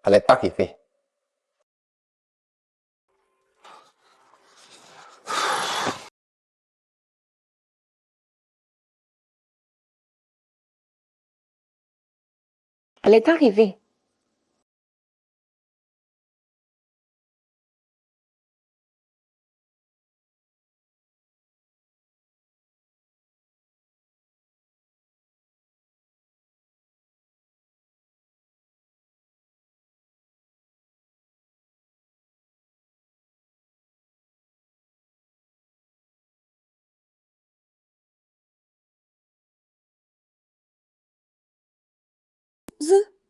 Elle est arrivée. Elle est arrivée.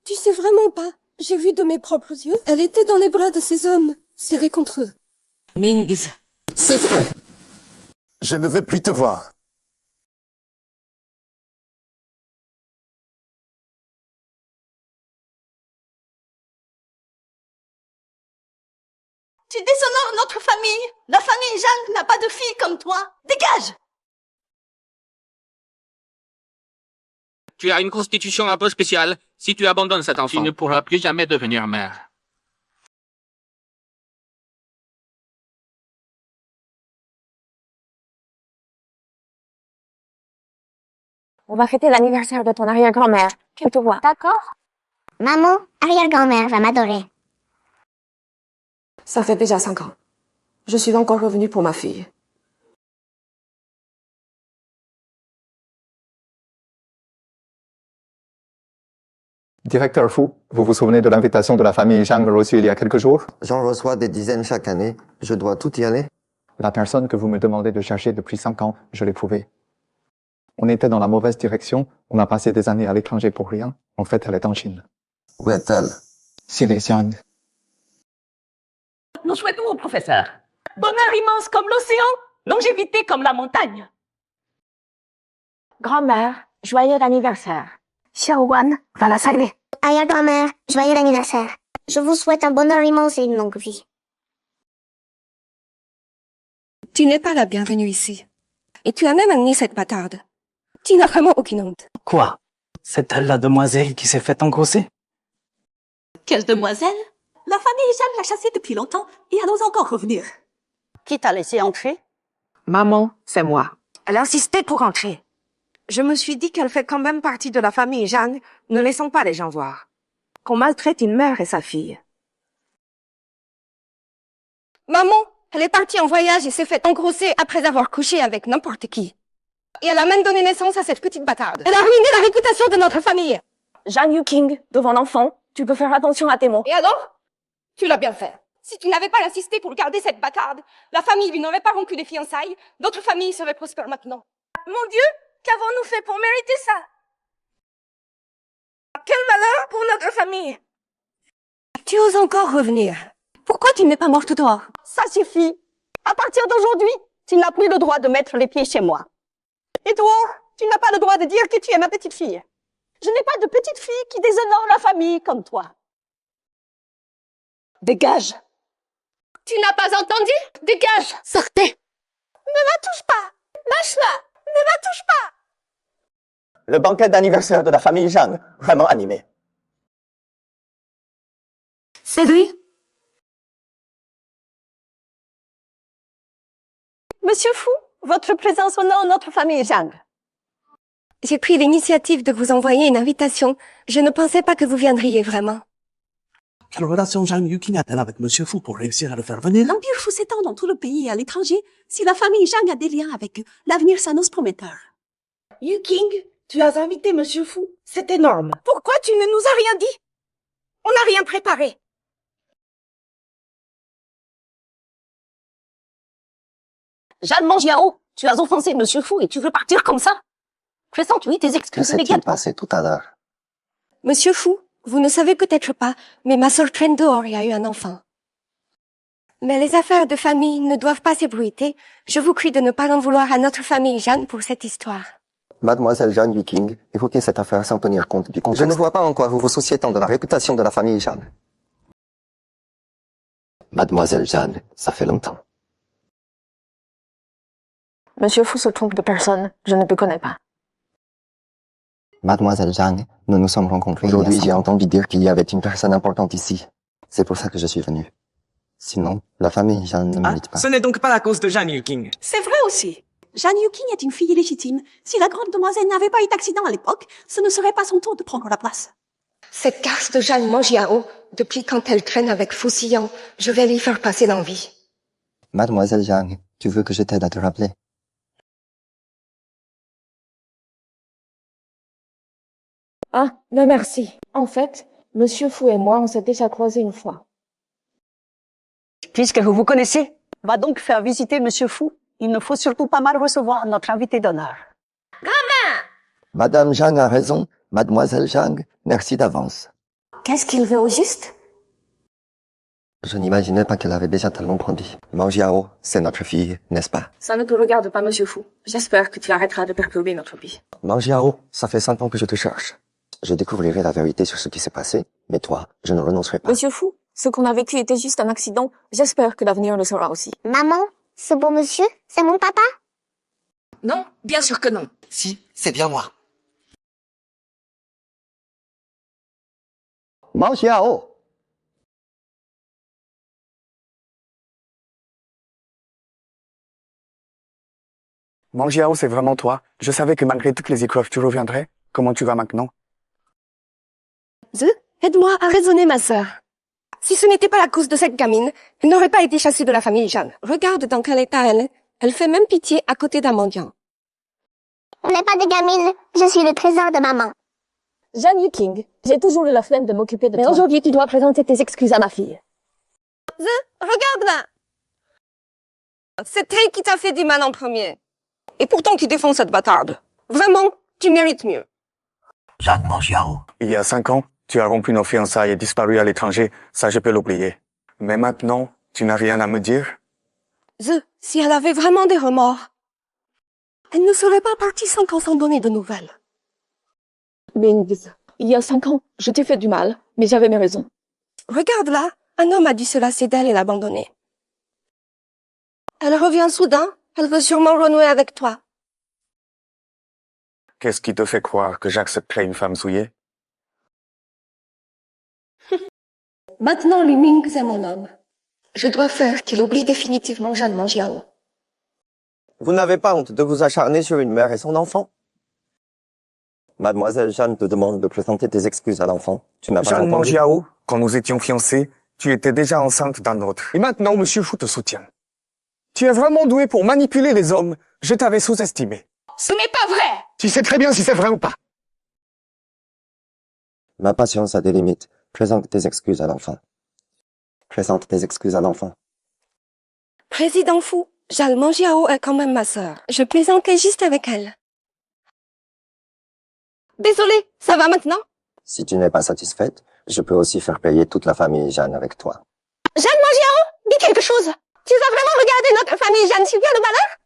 Tu sais vraiment pas. J'ai vu de mes propres yeux. Elle était dans les bras de ces hommes, serrée contre eux. Mings. C'est vrai. Je ne veux plus te voir. Tu déshonores notre famille. La famille Zhang n'a pas de fille comme toi. Dégage! Tu as une constitution un peu spéciale. Si tu abandonnes cet enfant, Tu ne pourras plus jamais devenir mère. On va fêter l'anniversaire de ton arrière-grand-mère. Qu'elle te voit. D'accord? Maman, arrière-grand-mère va m'adorer. Ça fait déjà 5 ans. Je suis encore revenue pour ma fille. Directeur Fu, vous vous souvenez de l'invitation de la famille Zhang reçue il y a quelques jours? J'en reçois des dizaines chaque année. Je dois tout y aller. La personne que vous me demandez de chercher depuis 5 ans, je l'ai trouvée. On était dans la mauvaise direction, on a passé des années à l'étranger pour rien. En fait, elle est en Chine. Où est-elle? Chez les Zhang. Nous souhaitons au professeur bonheur immense comme l'océan, longévité comme la montagne. Grand-mère, joyeux anniversaire. Xiao Wan va la saluer. Arrière-grand-mère, joyeux anniversaire. Je vous souhaite un bonheur immense et une longue vie. Tu n'es pas la bienvenue ici. Et tu as même amené cette bâtarde. Tu n'as vraiment aucune honte. Quoi? C'est elle la demoiselle qui s'est fait engrosser? Quelle demoiselle? La famille Zhang l'a chassée depuis longtemps et elle ose encore revenir. Qui t'a laissé entrer? Maman, c'est moi. Elle a insisté pour entrer. Je me suis dit qu'elle fait quand même partie de la famille Zhang. Ne laissons pas les gens voir. Qu'on maltraite une mère et sa fille. Maman, elle est partie en voyage et s'est fait engrosser après avoir couché avec n'importe qui. Et elle a même donné naissance à cette petite bâtarde. Elle a ruiné la réputation de notre famille. Zhang Yuqing, devant l'enfant, tu peux faire attention à tes mots. Et alors? Tu l'as bien fait. Si tu n'avais pas insisté pour garder cette bâtarde, la famille lui n'aurait pas rompu des fiançailles, d'autres familles seraient prospères maintenant. Mon Dieu, qu'avons-nous fait pour mériter ça? Quel malheur pour notre famille! Tu oses encore revenir. Pourquoi tu n'es pas morte dehors? Ça suffit. À partir d'aujourd'hui, tu n'as plus le droit de mettre les pieds chez moi. Et toi, tu n'as pas le droit de dire que tu es ma petite fille. Je n'ai pas de petite fille qui déshonore la famille comme toi. Dégage. Tu n'as pas entendu? Dégage! Sortez. Ne la touche pas. Lâche-la. Ne la touche pas. Le banquet d'anniversaire de la famille Zhang, vraiment animé. C'est lui? Monsieur Fu, votre présence honore notre famille Zhang. J'ai pris l'initiative de vous envoyer une invitation. Je ne pensais pas que vous viendriez vraiment. Quelle relation Zhang Yuqing a-t-elle avec Monsieur Fu pour réussir à le faire venir? L'Empire Fu s'étend dans tout le pays et à l'étranger. Si la famille Zhang a des liens avec eux, l'avenir s'annonce prometteur. Yuqing, tu as invité Monsieur Fu. C'est énorme. Pourquoi tu ne nous as rien dit? On n'a rien préparé. Jeanne Mangiao, tu as offensé Monsieur Fu et tu veux partir comme ça? Présente-lui tes Que excuses s'est-il immédiatement. passé tout à l'heure? Monsieur Fu, vous ne savez peut-être pas, mais ma sœur Chen Doori a eu un enfant. Mais les affaires de famille ne doivent pas s'ébruiter. Je vous prie de ne pas en vouloir à notre famille Jeanne pour cette histoire. Mademoiselle Zhang Yuqing, évoquez cette affaire sans tenir compte du contexte. Je ne vois pas en quoi vous vous souciez tant de la réputation de la famille Zhang. Mademoiselle Zhang, ça fait longtemps. Monsieur Fu se trompe de personne. Je ne te connais pas. Mademoiselle Zhang, nous nous sommes rencontrés. Aujourd'hui, j'ai entendu dire qu'il y avait une personne importante ici. C'est pour ça que je suis venu. Sinon, la famille Zhang ne mérite pas. Ce n'est donc pas la cause de Jeanne Yuking. C'est vrai aussi. Jeanne Yuking est une fille illégitime. Si la grande demoiselle n'avait pas eu d'accident à l'époque, ce ne serait pas son tour de prendre la place. Cette garce de Jeanne Mangiao, depuis quand elle traîne avec Foussillon, je vais lui faire passer l'envie. Mademoiselle Zhang, tu veux que je t'aide à te rappeler? Ah, non merci. En fait, Monsieur Fu et moi, on s'est déjà croisés une fois. Puisque vous vous connaissez, va donc faire visiter Monsieur Fu. Il ne faut surtout pas mal recevoir notre invité d'honneur. Madame Zhang a raison. Mademoiselle Zhang, merci d'avance. Qu'est-ce qu'il veut au juste? Je n'imaginais pas qu'elle avait déjà tellement grandi. Mangiao, c'est notre fille, n'est-ce pas? Ça ne te regarde pas, Monsieur Fu. J'espère que tu arrêteras de perturber notre vie. Mangiao, ça fait 5 ans que je te cherche. Je découvrirai la vérité sur ce qui s'est passé, mais toi, je ne renoncerai pas. Monsieur Fu, ce qu'on a vécu était juste un accident. J'espère que l'avenir le sera aussi. Maman, ce beau monsieur, c'est mon papa? Non, bien sûr que non. Si, c'est bien moi. Mangiao! Mangiao, c'est vraiment toi. Je savais que malgré toutes les épreuves, tu reviendrais. Comment tu vas maintenant? Aide-moi à raisonner, ma sœur. Si ce n'était pas la cause de cette gamine, elle n'aurait pas été chassée de la famille Jeanne. Regarde dans quel état elle est. Elle fait même pitié à côté d'un mendiant. On n'est pas des gamines, je suis le trésor de maman. Jeanne Yuking, j'ai toujours eu la flemme de m'occuper de Mais toi. aujourd'hui, tu dois présenter tes excuses à ma fille. Regarde là! C'est elle qui t'a fait du mal en premier. Et pourtant tu défends cette bâtarde. Vraiment, tu mérites mieux. Jeanne Mangiao. Il y a 5 ans, tu as rompu nos fiançailles et disparu à l'étranger. Ça, je peux l'oublier. Mais maintenant, tu n'as rien à me dire? Si elle avait vraiment des remords, elle ne serait pas partie 5 ans sans donner de nouvelles. Bingz, il y a 5 ans, je t'ai fait du mal, mais j'avais mes raisons. Regarde là, un homme a dû se lasser d'elle et l'abandonner. Elle revient soudain, elle veut sûrement renouer avec toi. Qu'est-ce qui te fait croire que j'accepterais une femme souillée? Maintenant, Li Ming, c'est mon homme. Je dois faire qu'il oublie définitivement Jeanne Mangiao. Vous n'avez pas honte de vous acharner sur une mère et son enfant? Mademoiselle Jeanne te demande de présenter tes excuses à l'enfant. Tu n'as pas Jeanne entendu? Mangiao, quand nous étions fiancés, tu étais déjà enceinte d'un autre. Et maintenant, Monsieur Fu te soutient. Tu es vraiment doué pour manipuler les hommes. Je t'avais sous-estimé. Ce n'est pas vrai! Tu sais très bien si c'est vrai ou pas. Ma patience a des limites. Présente tes excuses à l'enfant. Présente tes excuses à l'enfant. Président fou, Jeanne Mangiao est quand même ma sœur. Je plaisantais juste avec elle. Désolée, ça va maintenant? Si tu n'es pas satisfaite, je peux aussi faire payer toute la famille Jeanne avec toi. Jeanne Mangiao, dis quelque chose! Tu vas vraiment regarder notre famille Jeanne subir le malheur?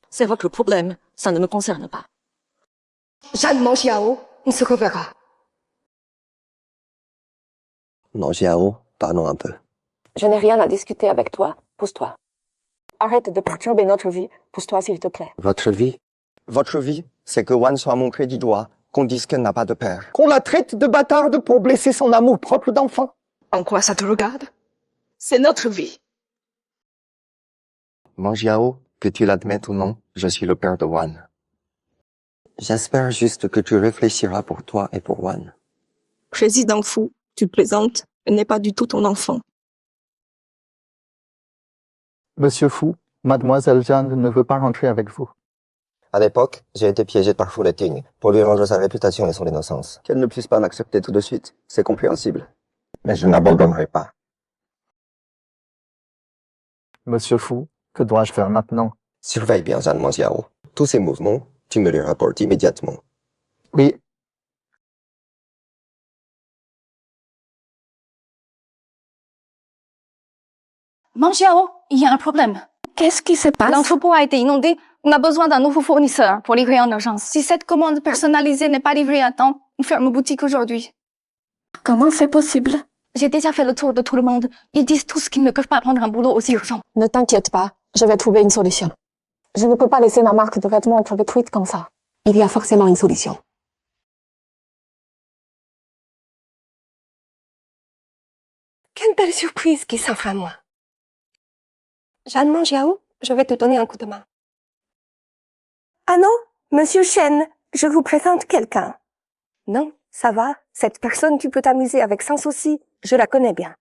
C'est votre problème, ça ne me concerne pas. Jeanne Mangiao, on se reverra. Mangiao, parlons un peu. Je n'ai rien à discuter avec toi, pousse-toi. Arrête de perturber notre vie, pousse-toi s'il te plaît. Votre vie? Votre vie, c'est que Wan soit montré du doigt, qu'on dise qu'elle n'a pas de père. Qu'on la traite de bâtarde pour blesser son amour propre d'enfant. En quoi ça te regarde? C'est notre vie. Mangiao, que tu l'admettes ou non, je suis le père de Wan. J'espère juste que tu réfléchiras pour toi et pour Wan. Président fou, tu plaisantes, elle n'est pas du tout ton enfant. Monsieur Fu, Mademoiselle Jeanne ne veut pas rentrer avec vous. À l'époque, j'ai été piégé par Fu Leting pour lui rendre sa réputation et son innocence. Qu'elle ne puisse pas m'accepter tout de suite, c'est compréhensible. Mais je n'abandonnerai pas. Monsieur Fu, que dois-je faire maintenant? Surveille bien Jeanne Mangiao. Tous ses mouvements, tu me les rapportes immédiatement. Oui. Mangiao, il y a un problème. Qu'est-ce qui se passe? L'entrepôt a été inondé. On a besoin d'un nouveau fournisseur pour livrer en urgence. Si cette commande personnalisée n'est pas livrée à temps, on ferme boutique aujourd'hui. Comment c'est possible? J'ai déjà fait le tour de tout le monde. Ils disent tous qu'ils ne peuvent pas prendre un boulot aussi urgent. Ne t'inquiète pas, je vais trouver une solution. Je ne peux pas laisser ma marque de vêtements être détruite comme ça. Il y a forcément une solution. Quelle belle surprise qui s'offre à moi. Jeanne Mangiao, je vais te donner un coup de main. Ah non, Monsieur Chen, je vous présente quelqu'un. Non, ça va, cette personne tu peux t'amuser avec sans souci, je la connais bien.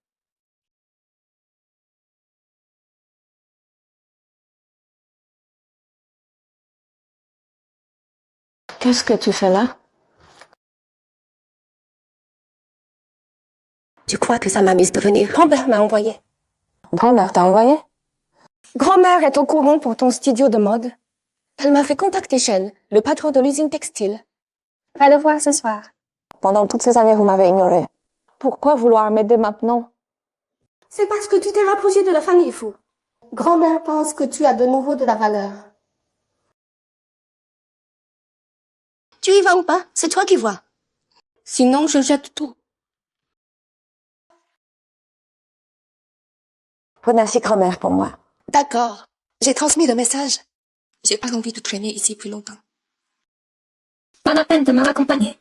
Qu'est-ce que tu fais là? Tu crois que ça m'amuse de venir? Grand-mère m'a envoyé. Grand-mère t'a envoyé? Grand-mère est au courant pour ton studio de mode. Elle m'a fait contacter Chen, le patron de l'usine textile. Va le voir ce soir. Pendant toutes ces années, vous m'avez ignoré. Pourquoi vouloir m'aider maintenant? C'est parce que tu t'es rapproché de la famille, fou. Grand-mère pense que tu as de nouveau de la valeur. Tu y vas ou pas? C'est toi qui vois. Sinon, je jette tout. Remercie grand-mère pour moi. D'accord. J'ai transmis le message. J'ai pas envie de traîner ici plus longtemps. Pas la peine de me raccompagner.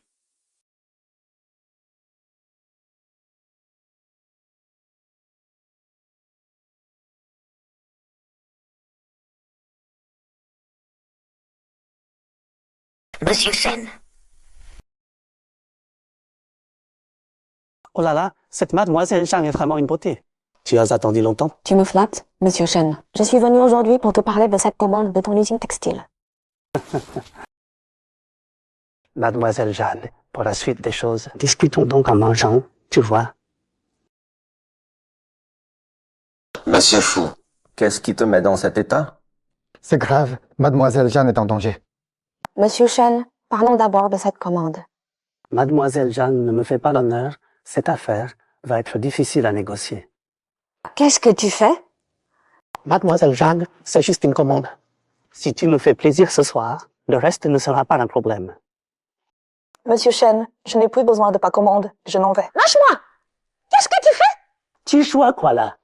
Monsieur Chen. Oh là là, cette mademoiselle Zhang est vraiment une beauté. Tu as attendu longtemps? Tu me flattes, Monsieur Chen. Je suis venue aujourd'hui pour te parler de cette commande de ton usine textile. Mademoiselle Jeanne, pour la suite des choses, discutons donc en mangeant, tu vois. Monsieur Fu, qu'est-ce qui te met dans cet état? C'est grave, mademoiselle Jeanne est en danger. Monsieur Chen, parlons d'abord de cette commande. Mademoiselle Jeanne ne me fait pas l'honneur, cette affaire va être difficile à négocier. Qu'est-ce que tu fais? Mademoiselle Jeanne, c'est juste une commande. Si tu me fais plaisir ce soir, le reste ne sera pas un problème. Monsieur Chen, je n'ai plus besoin de ta commande, je n'en vais. Lâche-moi! Qu'est-ce que tu fais? Tu joues à quoi là?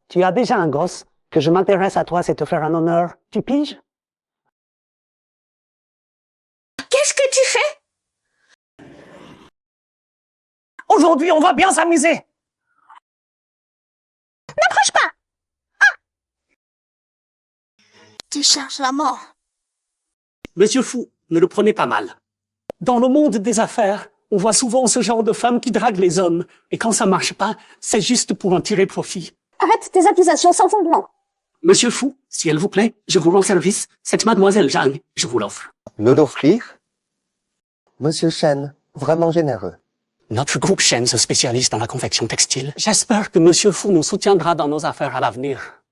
Tu as déjà un gosse, que je m'intéresse à toi, c'est te faire un honneur, tu piges? Qu'est-ce que tu fais? Aujourd'hui, on va bien s'amuser. N'approche pas! Ah! Tu cherches la mort. Monsieur Fu, ne le prenez pas mal. Dans le monde des affaires, on voit souvent ce genre de femmes qui draguent les hommes. Et quand ça marche pas, c'est juste pour en tirer profit. Arrête tes accusations sans fondement. Monsieur Fu, si elle vous plaît, je vous rends service. Cette mademoiselle Zhang, je vous l'offre. Nous l'offrir? Monsieur Chen, vraiment généreux. Notre groupe Shen se spécialise dans la confection textile. J'espère que Monsieur Fu nous soutiendra dans nos affaires à l'avenir.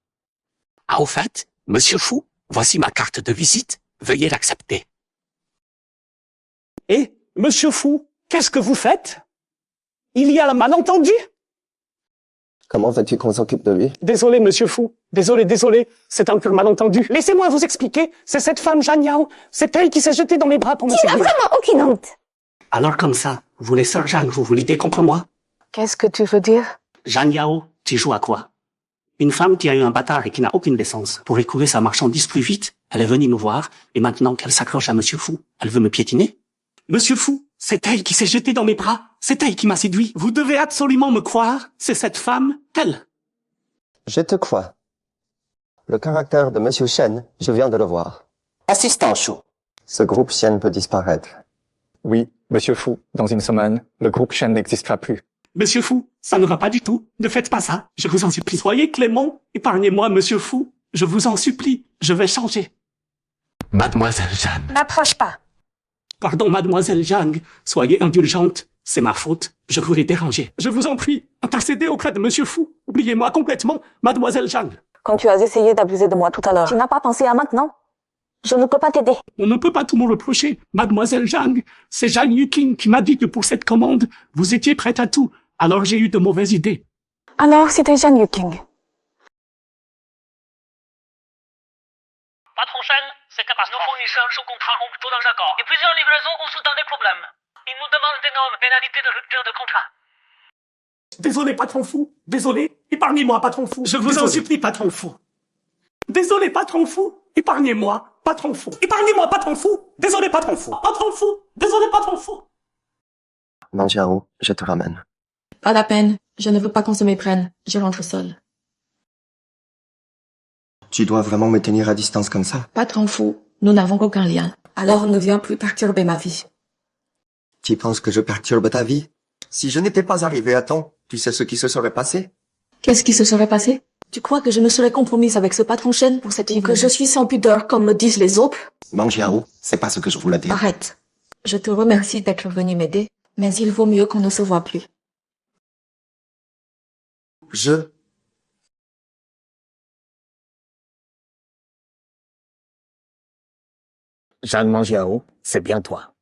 Ah, au fait, Monsieur Fu, voici ma carte de visite. Veuillez l'accepter. Et, Monsieur Fu, qu'est-ce que vous faites? Il y a un malentendu? Comment veux-tu qu'on s'occupe de lui? Désolé, Monsieur Fu. Désolé. C'est un pur malentendu. Laissez-moi vous expliquer. C'est cette femme, Zhang Yao. C'est elle qui s'est jetée dans mes bras pour me Tu n'as séduire. vraiment aucune honte. Alors comme ça, vous les sœurs Zhang, vous luttez contre moi? Qu'est-ce que tu veux dire? Zhang Yao, tu joues à quoi? Une femme qui a eu un bâtard et qui n'a aucune décence. Pour écouler sa marchandise plus vite, elle est venue nous voir, et maintenant qu'elle s'accroche à Monsieur Fu, elle veut me piétiner? Monsieur Fu, c'est elle qui s'est jetée dans mes bras. C'est elle qui m'a séduit. Vous devez absolument me croire. C'est cette femme, elle. Je te crois. Le caractère de Monsieur Chen, je viens de le voir. Assistant Chou. Ce groupe Chen peut disparaître. Oui, monsieur Fu, dans une semaine, le groupe Chen n'existera plus. Monsieur Fu, ça ne va pas du tout. Ne faites pas ça. Je vous en supplie. Soyez clément. Épargnez-moi, Monsieur Fu. Je vous en supplie. Je vais changer. Mademoiselle Jeanne. N'approche pas. Pardon, mademoiselle Zhang. Soyez indulgente. C'est ma faute. Je vous l'ai dérangé. Je vous en prie. Intercédez auprès de Monsieur Fu. Oubliez-moi complètement, mademoiselle Zhang. Quand tu as essayé d'abuser de moi tout à l'heure, tu n'as pas pensé à maintenant. Je ne peux pas t'aider. On ne peut pas tout me reprocher. Mademoiselle Zhang, c'est Zhang Yuqing qui m'a dit que pour cette commande, vous étiez prête à tout. Alors j'ai eu de mauvaises idées. Alors, c'était Zhang Yuqing. Patron Chen, c'est catastrophe. Nos fournisseurs sous contrat ont plutôt dans accord. Et plusieurs livraisons ont soudain des problèmes. Ils nous demandent d'énormes pénalités de rupture de contrat. Désolé, patron fou. Désolé. Épargnez-moi, patron fou. Je vous en supplie, patron fou. Désolé, patron fou. Épargnez-moi, patron fou. Épargnez-moi, patron fou. Désolé, patron fou. Patron fou. Désolé, patron fou. Mangiao, je te ramène. Pas la peine. Je ne veux pas qu'on se méprenne. Je rentre seule. Tu dois vraiment me tenir à distance comme ça? Patron fou, nous n'avons aucun lien. Alors ne viens plus perturber ma vie. Tu penses que je perturbe ta vie? Si je n'étais pas arrivé à temps, tu sais ce qui se serait passé? Qu'est-ce qui se serait passé? Tu crois que je me serais compromise avec ce patron chêne pour cette que je suis sans pudeur comme me disent les autres? Mangiao, c'est pas ce que je voulais dire. Arrête. Je te remercie d'être venu m'aider, mais il vaut mieux qu'on ne se voit plus. Jeanne Mangiao, c'est bien toi.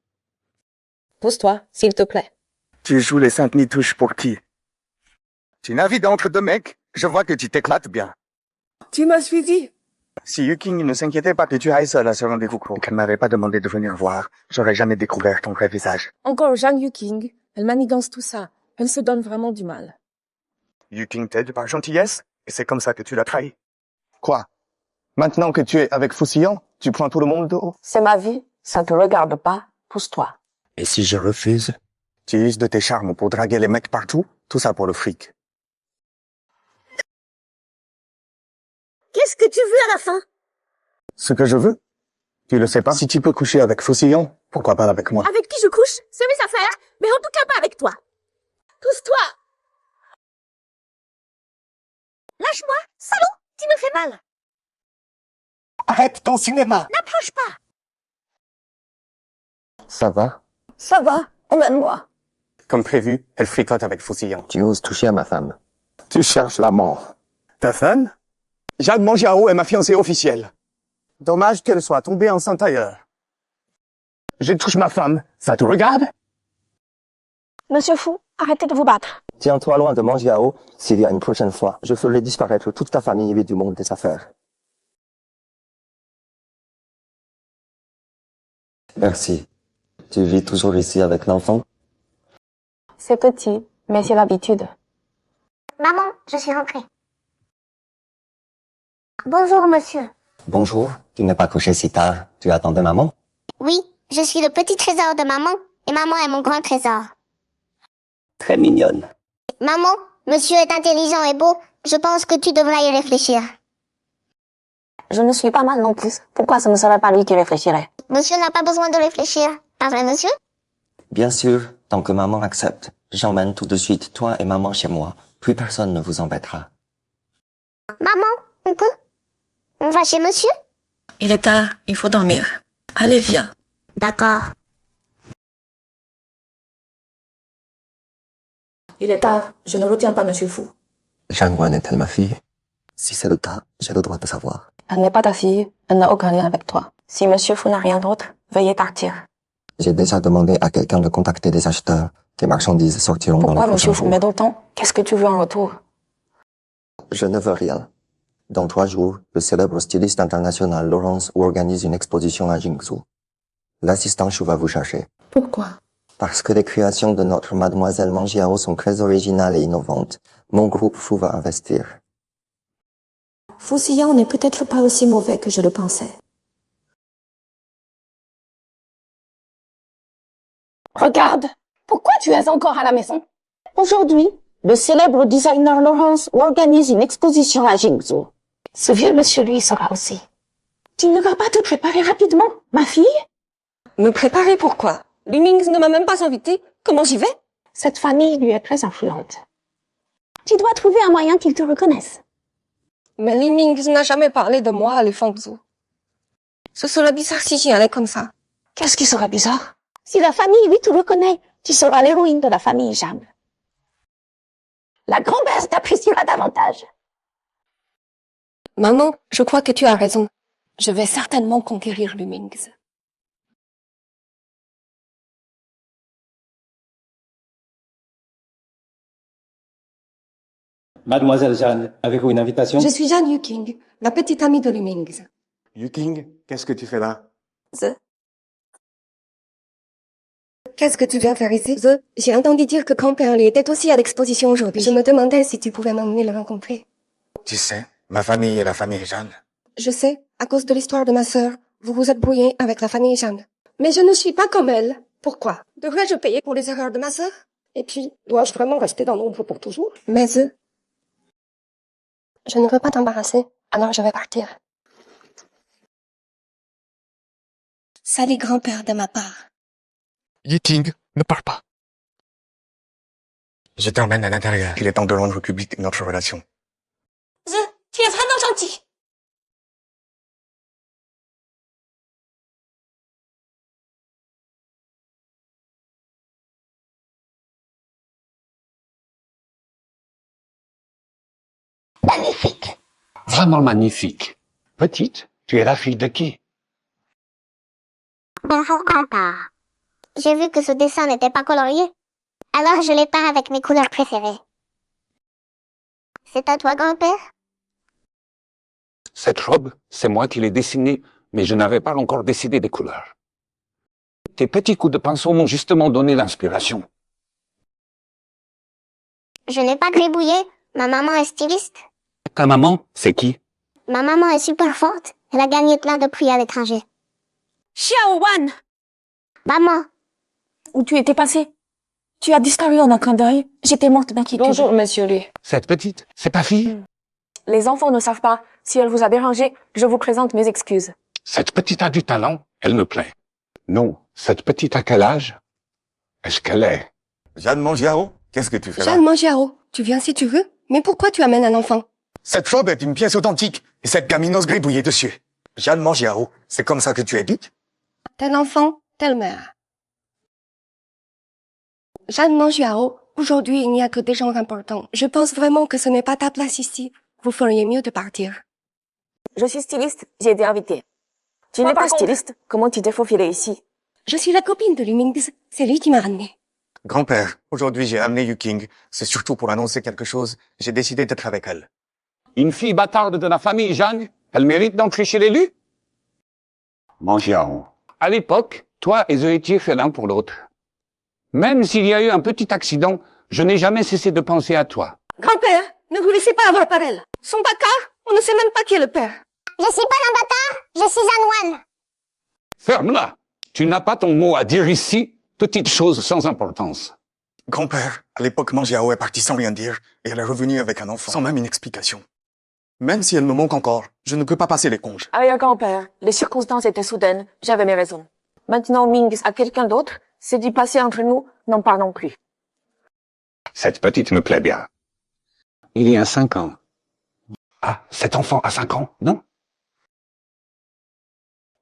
Pose-toi, s'il te plaît. Tu joues les saintes nitouches pour qui? Tu navigues entre deux mecs? Je vois que tu t'éclates bien. Tu m'as suivi. Si Yuking ne s'inquiétait pas que tu ailles seul à ce rendez-vous court, qu'elle m'avait pas demandé de venir voir, j'aurais jamais découvert ton vrai visage. Encore Zhang Yuking. Elle manigance tout ça. Elle se donne vraiment du mal. Yuking t'aide par gentillesse, et c'est comme ça que tu l'as trahi. Quoi? Maintenant que tu es avec Foussillon, tu prends tout le monde de haut? C'est ma vie, ça te regarde pas, pousse-toi. Et si je refuse? Tu uses de tes charmes pour draguer les mecs partout, tout ça pour le fric. Qu'est-ce que tu veux à la fin? Ce que je veux? Tu le sais pas? Si tu peux coucher avec Foussillon, pourquoi pas avec moi? Avec qui je couche? C'est mes affaires, mais en tout cas pas avec toi. Pousse-toi! Lâche-moi, salaud! Tu me fais mal! Arrête ton cinéma! N'approche pas! Ça va? Ça va, emmène-moi. Comme prévu, elle fricote avec Foussillon. Tu oses toucher à ma femme. Tu cherches la mort. Ta femme? Jeanne Mangiao est ma fiancée officielle. Dommage qu'elle soit tombée enceinte ailleurs. Je touche ma femme, ça te regarde? Monsieur Fou, arrêtez de vous battre. Tiens-toi loin de Mangiao, s'il y a une prochaine fois. Je ferai disparaître toute ta famille et du monde des affaires. Merci. Tu vis toujours ici avec l'enfant? C'est petit, mais c'est l'habitude. Maman, je suis rentrée. Bonjour, monsieur. Bonjour. Tu n'es pas couché si tard. Tu attendais maman? Oui, je suis le petit trésor de maman, et maman est mon grand trésor. Très mignonne. Maman, monsieur est intelligent et beau. Je pense que tu devrais y réfléchir. Je ne suis pas mal non plus. Pourquoi ce ne serait pas lui qui réfléchirait? Monsieur n'a pas besoin de réfléchir. Pas vrai, monsieur? Bien sûr, tant que maman accepte. J'emmène tout de suite toi et maman chez moi. Plus personne ne vous embêtera. Maman, on peut? On va chez monsieur? Il est tard, il faut dormir. Allez, viens. D'accord. Il est tard, je ne retiens pas monsieur Fou. Jeanne Wan est-elle ma fille? Si c'est le cas, j'ai le droit de savoir. Elle n'est pas ta fille, elle n'a aucun lien avec toi. Si Monsieur Fou n'a rien d'autre, veuillez partir. J'ai déjà demandé à quelqu'un de contacter des acheteurs. Tes marchandises sortiront dans les Pourquoi prochains Monsieur Fou jours. met d'autant? Qu'est-ce que tu veux en retour? Je ne veux rien. Dans 3 jours, le célèbre styliste international Laurence organise une exposition à Jingzhou. L'assistant Chou va vous chercher. Pourquoi? Parce que les créations de notre mademoiselle Mangiao sont très originales et innovantes. Mon groupe Fou va investir. Foussillon n'est peut-être pas aussi mauvais que je le pensais. Regarde, pourquoi tu es encore à la maison? Aujourd'hui, le célèbre designer Laurence organise une exposition à Jingzhou. Ce vieux monsieur, lui, sera aussi. Tu ne vas pas te préparer rapidement, ma fille? Me préparer pourquoi? Lumings ne m'a même pas invité. Comment j'y vais? Cette famille lui est très influente. Tu dois trouver un moyen qu'il te reconnaisse. Mais Lumings n'a jamais parlé de moi à Fangzhou. Ce serait bizarre si j'y allais comme ça. Qu'est-ce qui serait bizarre? Si la famille, lui, te reconnaît, tu seras l'héroïne de la famille Jeanne. La grand-mère t'appréciera davantage. Maman, je crois que tu as raison. Je vais certainement conquérir Lumings. Mademoiselle Jeanne, avez-vous une invitation? Je suis Jeanne Yuking, la petite amie de Lumings. Yuking, qu'est-ce que tu fais là? Qu'est-ce que tu viens faire ici? J'ai entendu dire que Camperley était aussi à l'exposition aujourd'hui. Je me demandais si tu pouvais m'emmener le rencontrer. Tu sais, ma famille est la famille Jeanne. Je sais, à cause de l'histoire de ma sœur, vous vous êtes brouillé avec la famille Jeanne. Mais je ne suis pas comme elle. Pourquoi? Devrais-je payer pour les erreurs de ma sœur? Et puis, dois-je vraiment rester dans l'ombre pour toujours? Mais je ne veux pas t'embarrasser, alors je vais partir. Salut grand-père de ma part. Yiting, ne parle pas. Je t'emmène à l'intérieur. Il est temps de rendre public notre relation. Tu es vraiment gentil. Magnifique. Vraiment magnifique. Petite, tu es la fille de qui? Bonjour, grand-père. J'ai vu que ce dessin n'était pas colorié. Alors je l'ai peint avec mes couleurs préférées. C'est à toi, grand-père? Cette robe, c'est moi qui l'ai dessinée, mais je n'avais pas encore décidé des couleurs. Tes petits coups de pinceau m'ont justement donné l'inspiration. Je n'ai pas gribouillé. Ma maman est styliste. Ta maman, c'est qui? Ma maman est super forte. Elle a gagné plein de prix à l'étranger. Xiaowan! Maman. Où tu étais passé? Tu as disparu en un clin d'œil. J'étais morte d'inquiétude. Bonjour, monsieur Lu. Cette petite, c'est ta fille? Les enfants ne savent pas. Si elle vous a dérangé, je vous présente mes excuses. Cette petite a du talent, elle me plaît. Non, cette petite a quel âge? Est-ce qu'elle est? Jeanne Mangiaro, qu'est-ce que tu fais là? Jeanne Mangiaro, tu viens si tu veux, mais pourquoi tu amènes un enfant? Cette robe est une pièce authentique, et cette gamine ose gribouiller dessus. Jeanne Mangiaro, c'est comme ça que tu habites? Tel enfant, telle mère. Jeanne Mangiaro, aujourd'hui il n'y a que des gens importants. Je pense vraiment que ce n'est pas ta place ici. Vous feriez mieux de partir. Je suis styliste, j'ai été invitée. Tu n'es pas styliste, comment tu t'es faufilée ici? Je suis la copine de Lumings, c'est lui qui m'a ramenée. Grand-père, aujourd'hui j'ai amené Yuking. C'est surtout pour annoncer quelque chose. J'ai décidé d'être avec elle. Une fille bâtarde de la famille Jeanne, elle mérite d'entrer chez l'élu? Mangiaro. À l'époque, toi et Zoé étiez faits l'un pour l'autre. Même s'il y a eu un petit accident, je n'ai jamais cessé de penser à toi. Grand-père, ne vous laissez pas avoir par elle. Son bâtard, on ne sait même pas qui est le père. Je suis pas un bâtard, je suis un moine. Ferme-la! Tu n'as pas ton mot à dire ici, petite chose sans importance. Grand-père, à l'époque, Mangiao est partie sans rien dire, et elle est revenue avec un enfant, sans même une explication. Même si elle me manque encore, je ne peux pas passer les congés. Arrière-grand-père, les circonstances étaient soudaines, j'avais mes raisons. Maintenant, Mings a quelqu'un d'autre, c'est du passé entre nous, n'en parlons plus. Cette petite me plaît bien. Il y a 5 ans. Ah, cet enfant a 5 ans, non?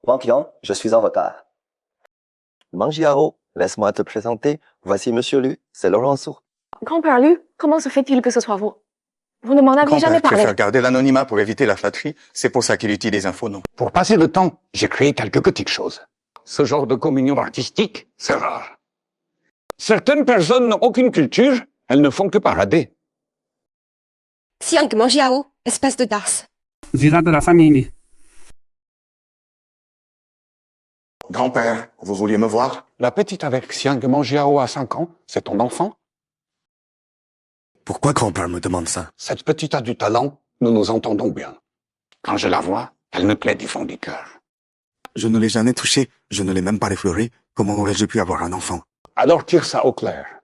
Wang, je suis en retard. Mangiaro, laisse-moi te présenter. Voici Monsieur Lu, c'est Laurent Sour. Grand-père Lu, comment se fait-il que ce soit vous? Vous ne m'en aviez jamais Grand-père parlé. préfère garder l'anonymat pour éviter la flatterie. C'est pour ça qu'il utilise un faux nom. Pour passer le temps, j'ai créé quelques petites choses. Ce genre de communion artistique, c'est rare. Certaines personnes n'ont aucune culture, elles ne font que parader. Xiang Mangiao, espèce de darse. Vira de la famille. Grand-père, vous vouliez me voir? La petite avec Xiang Mangiao à 5 ans, c'est ton enfant? Pourquoi grand-père me demande ça? Cette petite a du talent, nous nous entendons bien. Quand je la vois, elle me plaît du fond du cœur. Je ne l'ai jamais touchée, je ne l'ai même pas effleurée. Comment aurais-je pu avoir un enfant? Alors tire ça au clair.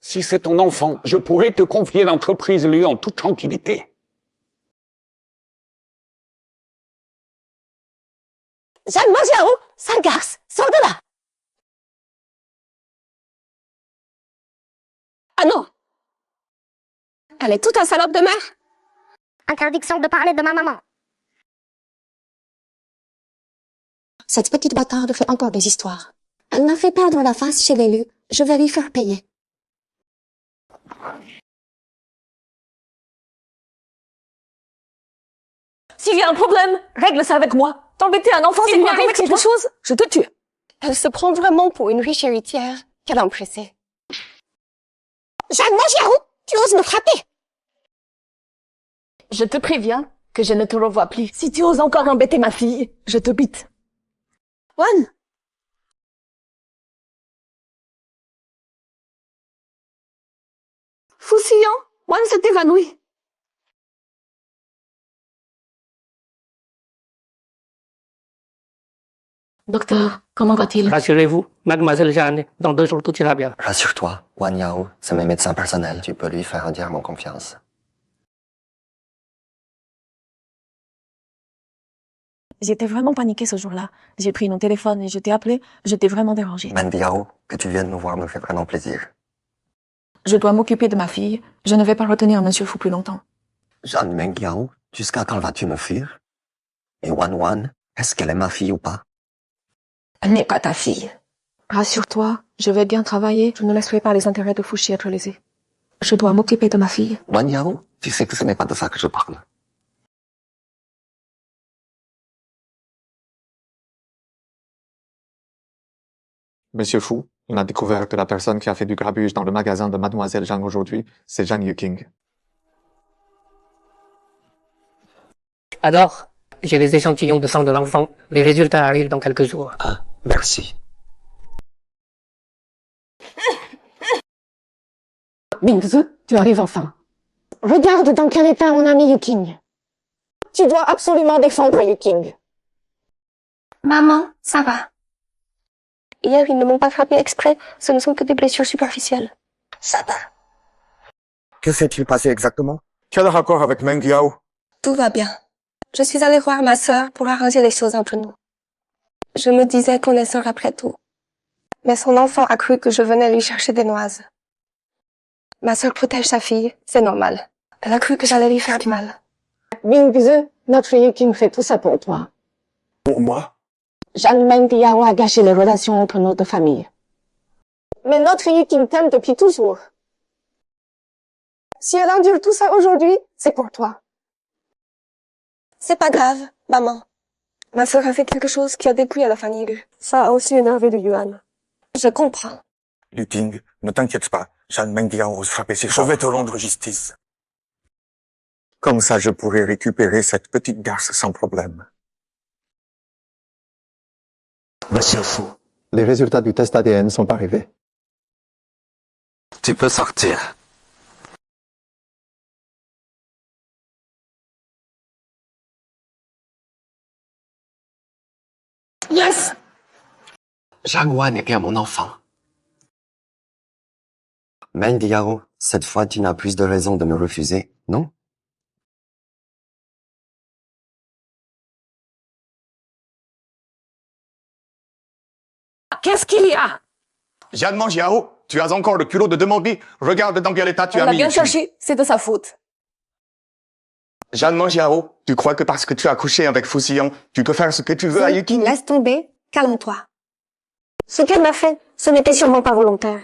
Si c'est ton enfant, je pourrais te confier l'entreprise lui en toute tranquillité. Jeanne Mangiaro, sale garce, sors de là. Ah non. Elle est toute un salope de mère. Interdiction de parler de ma maman. Cette petite bâtarde fait encore des histoires. Elle m'a fait perdre la face chez l'élu. Je vais lui faire payer. S'il y a un problème, règle ça avec moi. T'embêter un enfant, c'est S'il lui lui arrive quelque chose, je te tue. Elle se prend vraiment pour une riche héritière. Quelle empressée. Jeanne Mangiaro, tu oses me frapper. Je te préviens que je ne te revois plus. Si tu oses encore embêter ma fille, je te bite. Wan! Fousillant, Wan s'est évanoui. Docteur, comment va-t-il? Rassurez-vous, mademoiselle Jeanne, dans 2 jours tout ira bien. Rassure-toi, Wang Yao, c'est mes médecins personnels. Tu peux lui faire entièrement confiance. J'étais vraiment paniquée ce jour-là. J'ai pris mon téléphone et je t'ai appelé. Je t'ai vraiment dérangée. Mandy Yao, que tu viennes nous voir me fait vraiment plaisir. Je dois m'occuper de ma fille. Je ne vais pas retenir Monsieur Fu plus longtemps. Jeanne Meng Yao, jusqu'à quand vas-tu me fuir? Et Wan Wan, est-ce qu'elle est ma fille ou pas? Elle n'est pas ta fille. Rassure-toi, je vais bien travailler. Je ne laisserai pas les intérêts de Fuxi être lésés. Je dois m'occuper de ma fille. Wang Yao, tu sais que ce n'est pas de ça que je parle. Monsieur Fu, on a découvert que la personne qui a fait du grabuge dans le magasin de Mademoiselle Zhang aujourd'hui, c'est Zhang Yuqing. Alors, j'ai les échantillons de sang de l'enfant. Les résultats arrivent dans quelques jours. Ah, merci. Bingzi, tu arrives enfin. Regarde dans quel état on a mis Yuking. Tu dois absolument défendre Yuking. Maman, ça va. Hier, ils ne m'ont pas frappé exprès. Ce ne sont que des blessures superficielles. Ça va. Que s'est-il passé exactement? Quel rapport avec Meng Yao? Tout va bien. Je suis allée voir ma sœur pour arranger les choses entre nous. Je me disais qu'on est sœurs après tout. Mais son enfant a cru que je venais lui chercher des noises. Ma sœur protège sa fille, c'est normal. Elle a cru que j'allais lui faire du mal. Bingzi, notre Yuking fait tout ça pour toi. Pour moi? Jeanne Meng Yao a gâché les relations entre nos deux familles. Mais notre Yuking t'aime depuis toujours. Si elle endure tout ça aujourd'hui, c'est pour toi. C'est pas grave, maman. Ma sœur a fait quelque chose qui a déplu à la famille Lu. Ça a aussi énervé le Yuan. Je comprends. Yuting, ne t'inquiète pas. Jeanne Meng Yao ose frapper ses Je vais te rendre justice. Comme ça, je pourrai récupérer cette petite garce sans problème. Monsieur Fu, Les résultats du test ADN sont arrivés. tu peux sortir. Yes! Zhang Wan est bien mon enfant. Meng Yao, cette fois tu n'as plus de raison de me refuser, non? Qu'est-ce qu'il y a? Jeanne Meng Yao, tu as encore le culot de demander. Regarde dans quel état tu On as l'a mis bien Yuking. cherché, c'est de sa faute. Jeanne Meng Yao, tu crois que parce que tu as couché avec Fu Xiong, tu peux faire ce que tu veux à Yuking? Laisse tomber, calme-toi. Ce qu'elle m'a fait, ce n'était sûrement pas volontaire.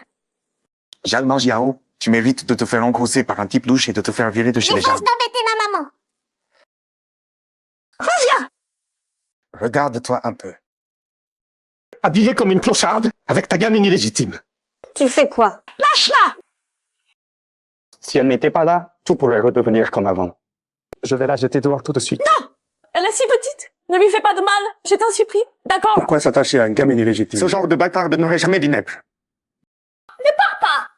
Jeanne Meng Yao, tu mérites de te faire engrosser par un type louche et de te faire virer de chez les gens. Défense d'embêter ma maman. Reviens! Regarde-toi un peu. Habillée comme une clocharde, avec ta gamine illégitime. Tu fais quoi? Lâche-la! Si elle n'était pas là, tout pourrait redevenir comme avant. Je vais la jeter dehors tout de suite. Non! Elle est si petite. Ne lui fais pas de mal. Je t'en supplie. D'accord? Pourquoi s'attacher à une gamine illégitime? Ce genre de bâtard n'aurait jamais d'inepte. Ne pars pas!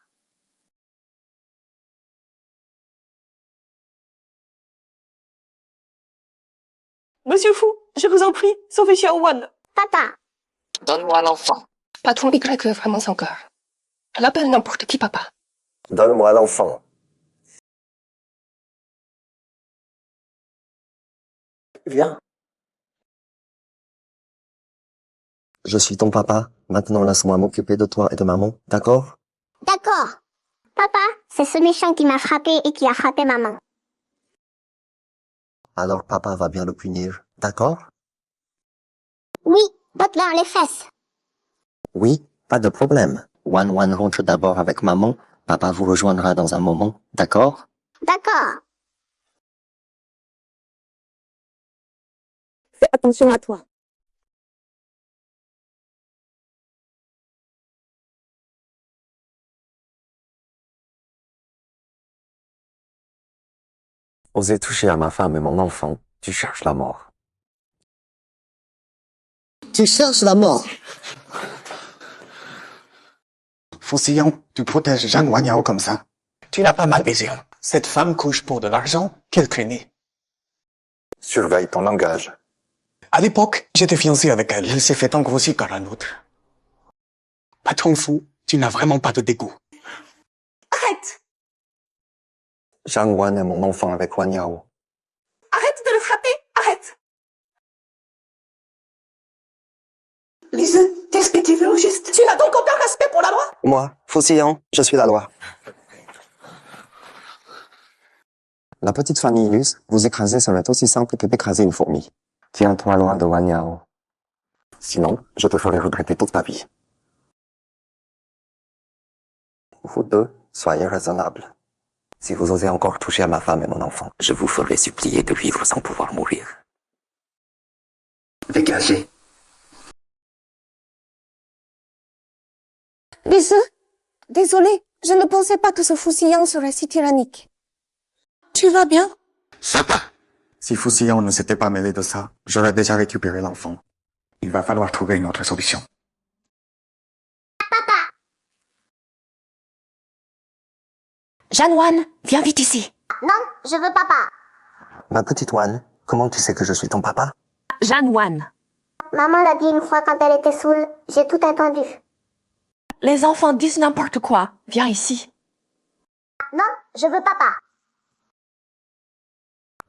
Monsieur Fu, je vous en prie, sauvez Xiao Wan. Papa. Donne-moi l'enfant. Patron Y est vraiment son cœur. Elle appelle n'importe qui papa. Donne-moi l'enfant. Viens. Je suis ton papa. Maintenant, laisse-moi m'occuper de toi et de maman, d'accord? D'accord. Papa, c'est ce méchant qui m'a frappé et qui a frappé maman. Alors papa va bien le punir, d'accord? Oui, botte-leur les fesses. Oui, pas de problème. Wan Wan rentre d'abord avec maman. Papa vous rejoindra dans un moment, d'accord? D'accord. Fais attention à toi. Oser toucher à ma femme et mon enfant, tu cherches la mort. Tu cherches la mort. Fu Xiong, tu protèges Zhang Wanyao comme ça. Tu n'as pas mal baisé. Cette femme couche pour de l'argent, quelle crénée. Surveille ton langage. À l'époque, j'étais fiancé avec elle. Elle s'est fait engrosser par un autre. Patron fou, tu n'as vraiment pas de dégoût. Arrête! Zhang Wan est mon enfant avec Wan Yao. Arrête de le frapper! Arrête! Lise, qu'est-ce que tu veux au juste? Tu n'as donc aucun respect pour la loi? Moi, Fusillon, je suis la loi. La petite famille Luz, vous écraser serait aussi simple que d'écraser une fourmi. Tiens-toi loin de Wan Yao. Sinon, je te ferai regretter toute ta vie. Vous deux, soyez raisonnables. Si vous osez encore toucher à ma femme et mon enfant, je vous ferai supplier de vivre sans pouvoir mourir. Dégagez. Lise, désolée, je ne pensais pas que ce Fusillon serait si tyrannique. Tu vas bien? Ça va. Si Fusillon ne s'était pas mêlé de ça, j'aurais déjà récupéré l'enfant. Il va falloir trouver une autre solution. Jeanne Wan, viens vite ici. Non, je veux papa. Ma petite Wan, comment tu sais que je suis ton papa? Jeanne Wan. Maman l'a dit une fois quand elle était saoule. J'ai tout entendu. Les enfants disent n'importe quoi. Viens ici. Non, je veux papa.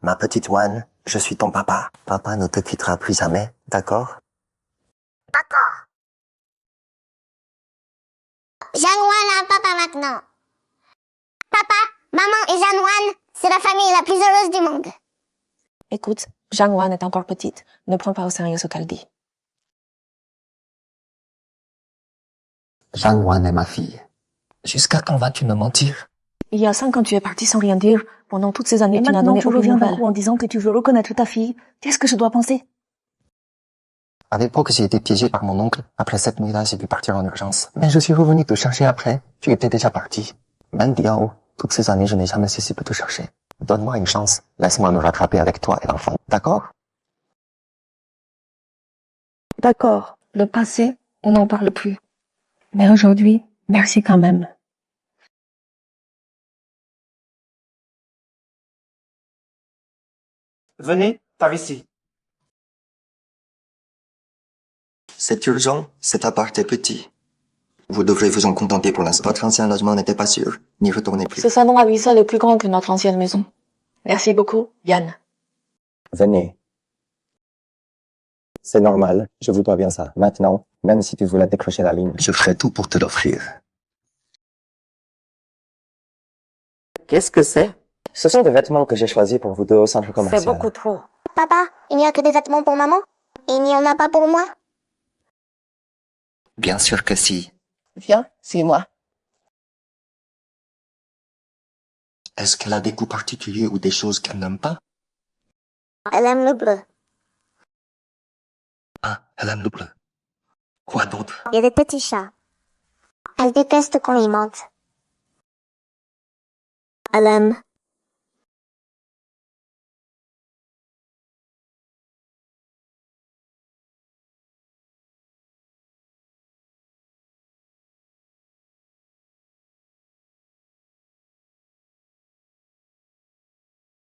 Ma petite Wan, je suis ton papa. Papa ne te quittera plus jamais, d'accord? D'accord. Jeanne Wan a un papa maintenant. Papa, maman et Jeanne Wan, c'est la famille la plus heureuse du monde. Écoute, Jeanne Wan est encore petite. Ne prends pas au sérieux ce qu'elle dit. Zhang Wan est ma fille. Jusqu'à quand vas-tu me mentir? Il y a 5 ans, tu es parti sans rien dire. Pendant toutes ces années, Et tu n'as maintenant, donné tu aucune reviens d'un nouvelle. coup en disant que tu veux reconnaître ta fille. Qu'est-ce que je dois penser? À l'époque, j'ai été piégé par mon oncle. Après cette nuit-là, j'ai dû partir en urgence. Mais je suis revenu te chercher après. Tu étais déjà parti. Même Diao, toutes ces années, je n'ai jamais cessé de te chercher. Donne-moi une chance. Laisse-moi me rattraper avec toi et l'enfant. D'accord? D'accord. Le passé, on n'en parle plus. Mais aujourd'hui, merci quand même. Venez, par ici. C'est urgent, cet appart est petit. Vous devrez vous en contenter pour l'instant. Votre ancien logement n'était pas sûr. N'y retournez plus. Ce salon à lui seul est plus grand que notre ancienne maison. Merci beaucoup, Yann. Venez. C'est normal, je vous dois bien ça. Maintenant, même si tu voulais décrocher la ligne, je ferai tout pour te l'offrir. Qu'est-ce que c'est? Ce sont des vêtements que j'ai choisis pour vous deux au centre commercial. C'est beaucoup trop. Papa, il n'y a que des vêtements pour maman? Il n'y en a pas pour moi? Bien sûr que si. Viens, suis-moi. Est-ce qu'elle a des goûts particuliers ou des choses qu'elle n'aime pas? Elle aime le bleu. Ah, elle aime le bleu. Quoi d'autre? Il y a des petits chats. Elle déteste qu'on lui mente. Elle aime.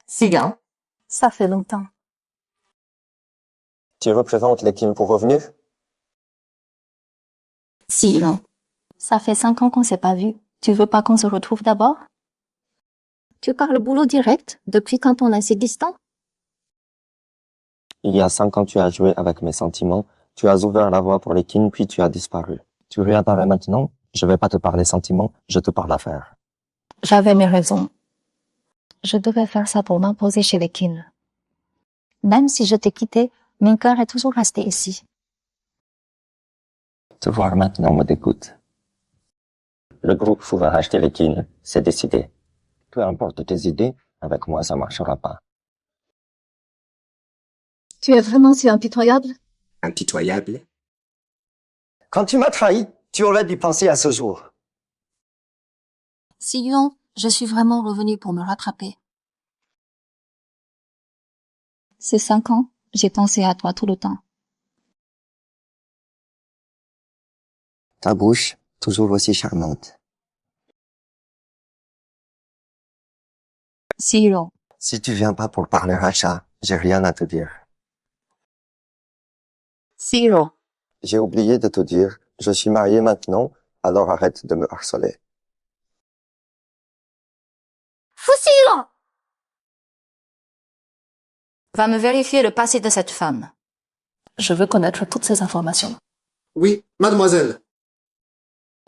Sigan. Ça fait longtemps. Tu représentes l'équipe pour revenus? Sigan. Ça fait 5 ans qu'on s'est pas vu. Tu veux pas qu'on se retrouve d'abord? Tu parles boulot direct depuis quand on est si distant? Il y a 5 ans, tu as joué avec mes sentiments. Tu as ouvert la voie pour les Kin, puis tu as disparu. Tu réapparais maintenant? Je vais pas te parler sentiments, je te parle affaires. J'avais mes raisons. Je devais faire ça pour m'imposer chez les Kin. Même si je t'ai quitté, mon cœur est toujours resté ici. Te voir maintenant me dégoûte. Le groupe Fou va racheter les Kin, c'est décidé. Peu importe tes idées, avec moi ça marchera pas. Tu es vraiment si impitoyable? Impitoyable? Quand tu m'as trahi, tu aurais dû penser à ce jour. Siyon, je suis vraiment revenue pour me rattraper. Ces 5 ans, j'ai pensé à toi tout le temps. Ta bouche, toujours aussi charmante. Siyon. Si tu viens pas pour parler rachat, j'ai rien à te dire. Ciro. J'ai oublié de te dire, je suis marié maintenant, alors arrête de me harceler. Fusilo! Va me vérifier le passé de cette femme. Je veux connaître toutes ces informations. Oui, mademoiselle.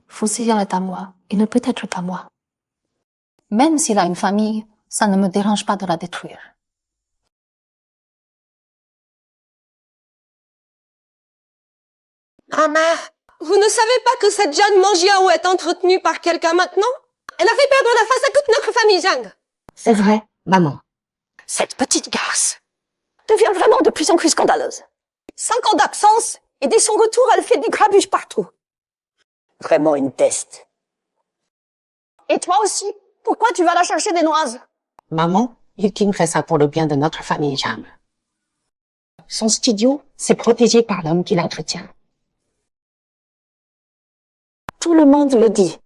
Fusillon est à moi. Il ne peut être qu'à moi. Même s'il a une famille, ça ne me dérange pas de la détruire. Maman, vous ne savez pas que cette jeune Mangiao est entretenue par quelqu'un maintenant? Elle a fait perdre la face à toute notre famille Zhang. C'est vrai, maman. Cette petite garce devient vraiment de plus en plus scandaleuse. 5 ans d'absence, et dès son retour, elle fait du grabuge partout. Vraiment une teste. Et toi aussi, pourquoi tu vas la chercher des noises? Maman, Yuking fait ça pour le bien de notre famille Zhang. Son studio, c'est protégé par l'homme qui l'entretient. Tout le monde le dit.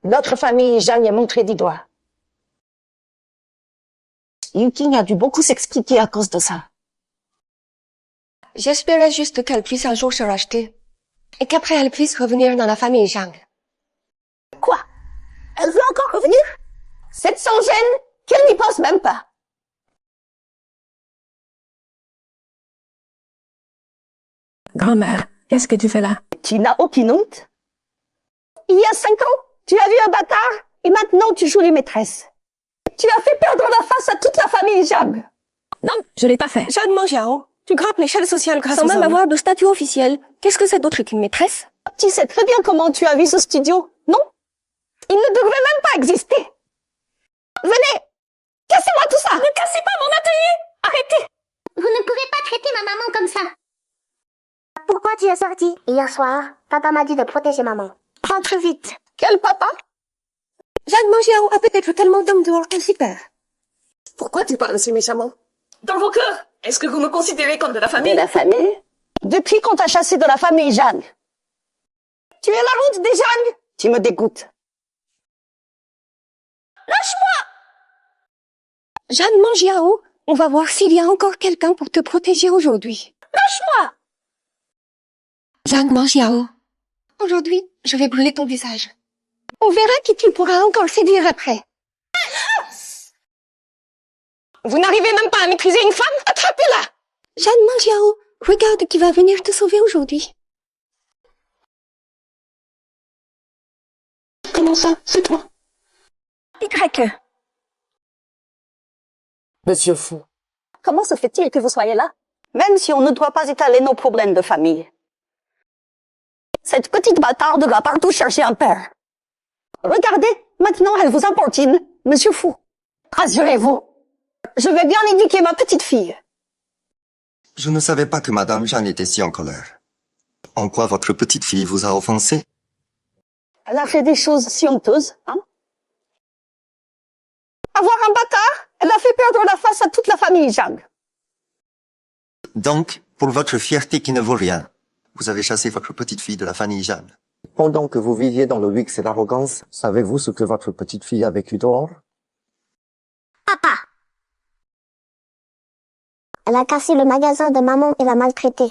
Notre famille Zhang est montrée du doigt. Yuking a dû beaucoup s'expliquer à cause de ça. J'espérais juste qu'elle puisse un jour se racheter. Et qu'après elle puisse revenir dans la famille Zhang. Quoi? Elle veut encore revenir? Cette sans-gêne qu'elle n'y pense même pas. Grand-mère, qu'est-ce que tu fais là? Tu n'as aucune honte? Il y a 5 ans, tu as vu un bâtard et maintenant tu joues les maîtresses. Tu as fait perdre la face à toute la famille Zhang. Non, je l'ai pas fait. Jeanne Mangiao, tu grimpes l'échelle sociale grâce Sans aux même hommes. avoir de statut officiel. Qu'est-ce que c'est d'autre qu'une maîtresse? Tu sais très bien comment tu as vu ce studio, non? Il ne devrait même pas exister. Venez! Cassez-moi tout ça! Ne cassez pas mon atelier! Arrêtez! Vous ne pouvez pas traiter ma maman comme ça. Pourquoi tu es sorti? Hier soir, papa m'a dit de protéger maman. Rentre vite. Quel papa? Jeanne Mangiao a peut-être tellement d'hommes dehors qu'elle s'y perd. Pourquoi tu parles si méchamment? Dans vos cœurs, est-ce que vous me considérez comme de la famille? De la famille? Depuis qu'on t'a chassé de la famille Zhang. Tu es la honte des Zhang? Tu me dégoûtes. Lâche-moi! Jeanne Mangiao, on va voir s'il y a encore quelqu'un pour te protéger aujourd'hui. Lâche-moi! Jeanne Mangiao, aujourd'hui, je vais brûler ton visage. On verra qui tu pourras encore séduire après. Vous n'arrivez même pas à maîtriser une femme? Attrapez-la! Jeanne Mangiao, regarde qui va venir te sauver aujourd'hui. Comment ça? C'est toi? Y. Monsieur Fou, comment se fait-il que vous soyez là? Même si on ne doit pas étaler nos problèmes de famille. Cette petite bâtarde va partout chercher un père. Regardez, maintenant elle vous importune, Monsieur Fou. Rassurez-vous, je vais bien éduquer ma petite fille. Je ne savais pas que Madame Jeanne était si en colère. En quoi votre petite fille vous a offensé? Elle a fait des choses si honteuses, hein? Avoir un bâtard, elle a fait perdre la face à toute la famille Zhang. Donc, pour votre fierté qui ne vaut rien, vous avez chassé votre petite fille de la famille Jeanne. Pendant que vous viviez dans le luxe et l'arrogance, savez-vous ce que votre petite fille a vécu dehors? Papa. Elle a cassé le magasin de maman et l'a maltraité.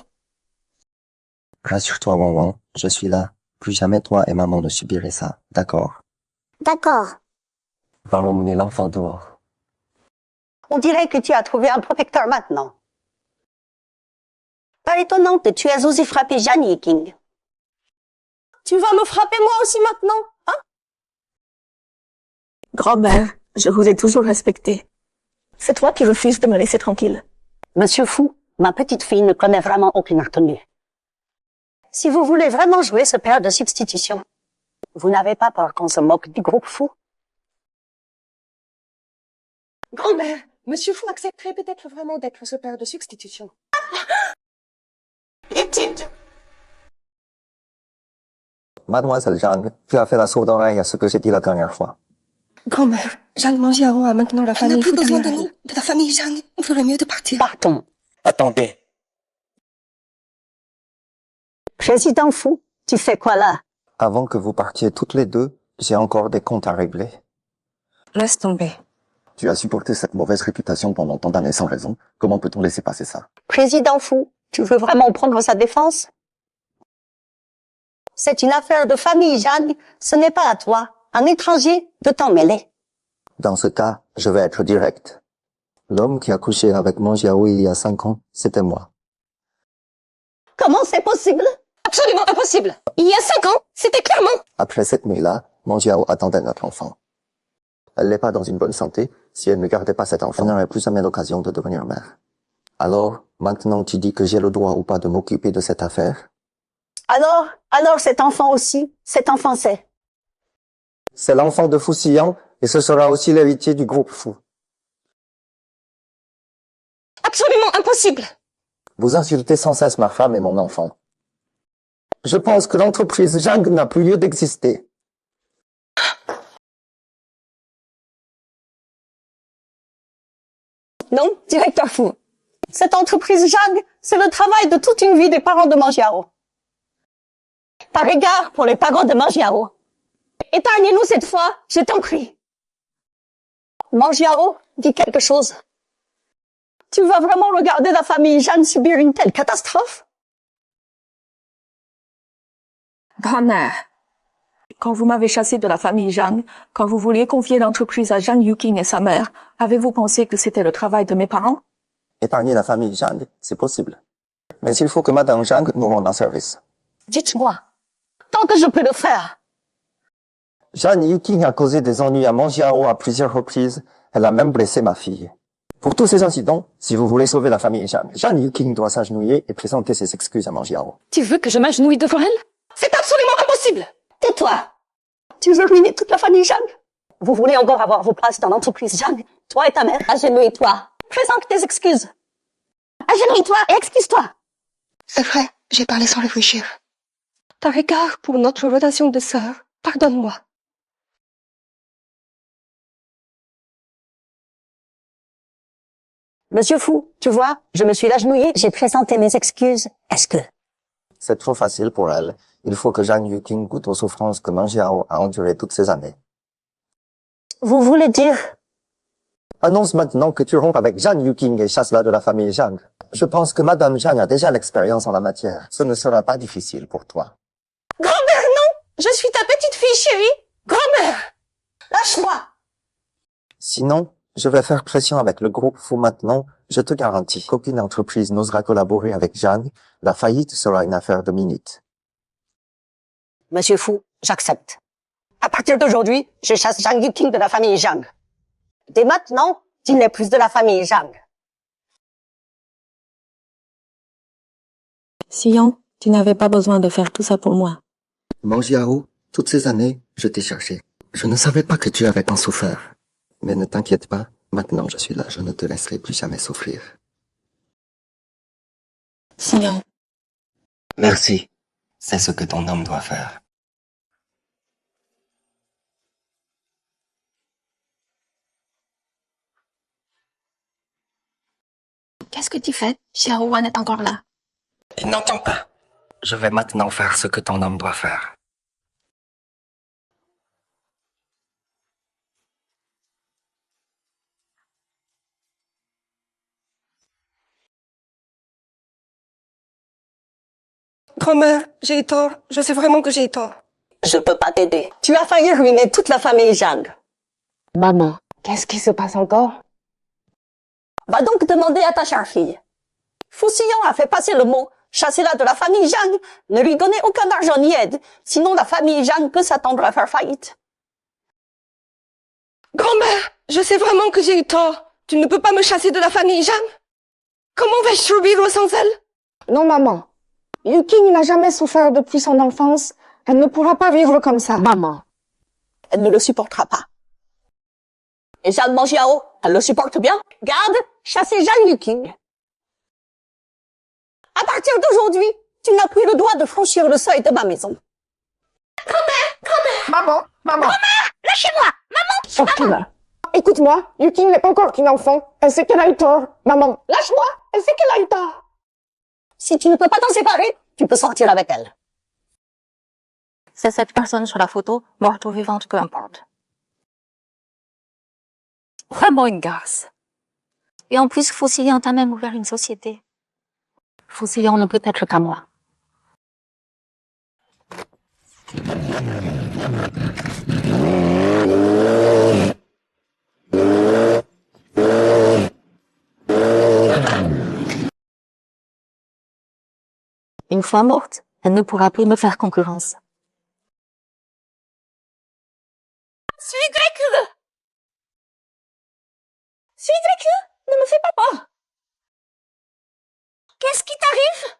Rassure-toi, Wanwan, je suis là. Plus jamais toi et maman ne subiraient ça, d'accord? D'accord. Allons mener l'enfant dehors. On dirait que tu as trouvé un protecteur maintenant. Pas étonnant que tu aies osé frapper Jeanne Yuking. Tu vas me frapper moi aussi maintenant, hein? Grand-mère, je vous ai toujours respecté. C'est toi qui refuses de me laisser tranquille. Monsieur Fou, ma petite fille ne connaît vraiment aucune retenue. Si vous voulez vraiment jouer ce père de substitution, vous n'avez pas peur qu'on se moque du groupe Fou? Grand-mère, Monsieur Fou accepterait peut-être vraiment d'être ce père de substitution. Mademoiselle Jeanne, tu as fait la sourde oreille à ce que j'ai dit la dernière fois. Grand-mère, Jeanne Mangiao a maintenant la Elle famille n'a plus Fou besoin de derrière nous, elle. De la famille Zhang. On ferait mieux de partir. Partons. Attendez. Président Fou, tu fais quoi là? Avant que vous partiez toutes les deux, j'ai encore des comptes à régler. Laisse tomber. Tu as supporté cette mauvaise réputation pendant tant d'années sans raison. Comment peut-on laisser passer ça? Président Fou, Tu veux vraiment prendre sa défense? C'est une affaire de famille, Jeanne. Ce n'est pas à toi, un étranger, de t'en mêler. Dans ce cas, je vais être direct. L'homme qui a couché avec Meng Jiao il y a 5 ans, c'était moi. Comment c'est possible? Absolument impossible. Il y a 5 ans, c'était clairement... Après cette nuit-là, Meng Jiao attendait notre enfant. Elle n'est pas dans une bonne santé. Si elle ne gardait pas cet enfant, elle n'aurait plus jamais l'occasion de devenir mère. Alors, maintenant tu dis que j'ai le droit ou pas de m'occuper de cette affaire? Alors cet enfant aussi, cet enfant c'est... C'est l'enfant de Fu Xiyan et ce sera aussi l'héritier du groupe Fu. Absolument impossible. Vous insultez sans cesse ma femme et mon enfant. Je pense que l'entreprise Zhang n'a plus lieu d'exister. Non, directeur Fu. Cette entreprise Zhang, c'est le travail de toute une vie des parents de Meng Jiao. Par égard pour les parents de Meng Jiao, épargnez-nous cette fois, je t'en prie. Meng Jiao, dis quelque chose. Tu vas vraiment regarder la famille Zhang subir une telle catastrophe? Grand-mère, quand vous m'avez chassé de la famille Zhang, quand vous vouliez confier l'entreprise à Zhang Yuqing et sa mère, avez-vous pensé que c'était le travail de mes parents? Épargner la famille Zhang, c'est possible. Mais il faut que Madame Zhang nous rende un service. Dites-moi, tant que je peux le faire. Zhang Yuqing a causé des ennuis à Meng Jiao à plusieurs reprises. Elle a même blessé ma fille. Pour tous ces incidents, si vous voulez sauver la famille Zhang, Zhang Yuqing doit s'agenouiller et présenter ses excuses à Meng Jiao. Tu veux que je m'agenouille devant elle? C'est absolument impossible. Tais-toi. Tu veux ruiner toute la famille Zhang? Vous voulez encore avoir vos places dans l'entreprise Zhang? Toi et ta mère, agenouille-toi. Présente tes excuses. Agenouille-toi et excuse-toi. C'est vrai, j'ai parlé sans réfléchir. Par égard pour notre relation de sœur, pardonne-moi. Monsieur Fu, tu vois, je me suis agenouillée, j'ai présenté mes excuses. Est-ce que... C'est trop facile pour elle. Il faut que Zhang Yuqing goûte aux souffrances que Meng Jiao a endurées toutes ces années. Vous voulez dire... Annonce maintenant que tu rompes avec Zhang Yuqing et chasse-la de la famille Zhang. Je pense que Madame Zhang a déjà l'expérience en la matière. Ce ne sera pas difficile pour toi. Grand-mère, non! Je suis ta petite fille chérie! Grand-mère! Lâche-moi! Sinon, je vais faire pression avec le groupe Fu maintenant. Je te garantis qu'aucune entreprise n'osera collaborer avec Zhang. La faillite sera une affaire de minutes. Monsieur Fu, j'accepte. À partir d'aujourd'hui, je chasse Zhang Yuqing de la famille Zhang. Dès maintenant, tu n'es plus de la famille Zhang. Xiyan, tu n'avais pas besoin de faire tout ça pour moi. Meng Jiao, toutes ces années, je t'ai cherché. Je ne savais pas que tu avais tant souffert. Mais ne t'inquiète pas, maintenant je suis là, je ne te laisserai plus jamais souffrir. Xiyan. Merci. C'est ce que ton homme doit faire. Qu'est-ce que tu fais? Xiao Wan est encore là. Il n'entend pas. Je vais maintenant faire ce que ton homme doit faire. Grand-mère, j'ai eu tort. Je sais vraiment que j'ai eu tort. Je peux pas t'aider. Tu as failli ruiner toute la famille Zhang. Maman, qu'est-ce qui se passe encore? Va donc demander à ta chère fille. Fu Xiyan a fait passer le mot. Chassez-la de la famille Zhang. Ne lui donnez aucun argent ni aide. Sinon la famille Zhang peut s'attendre à faire faillite. Grand-mère, je sais vraiment que j'ai eu tort. Tu ne peux pas me chasser de la famille Zhang. Comment vais-je survivre sans elle? Non, maman. Yuqing n'a jamais souffert depuis son enfance. Elle ne pourra pas vivre comme ça. Maman. Elle ne le supportera pas. Et Zhang Meng Jiao, elle le supporte bien. Garde, chassez Zhang Yuqing. À partir d'aujourd'hui, tu n'as plus le droit de franchir le seuil de ma maison. Grand-mère! Maman, maman. Grand-mère! Lâchez-moi! Maman! Sortez-la. Écoute-moi, Yuqing n'est pas encore qu'une enfant. Elle sait qu'elle a eu tort. Maman, lâche-moi. Elle sait qu'elle a eu tort. Si tu ne peux pas t'en séparer, tu peux sortir avec elle. C'est cette personne sur la photo, morte ou vivante, peu importe. Vraiment une garce. Et en plus, Fu Xiyan a même ouvert une société. Fusillon ne peut être qu'à moi. Une fois morte, elle ne pourra plus me faire concurrence. Cédric, ne me fais pas peur. Qu'est-ce qui t'arrive?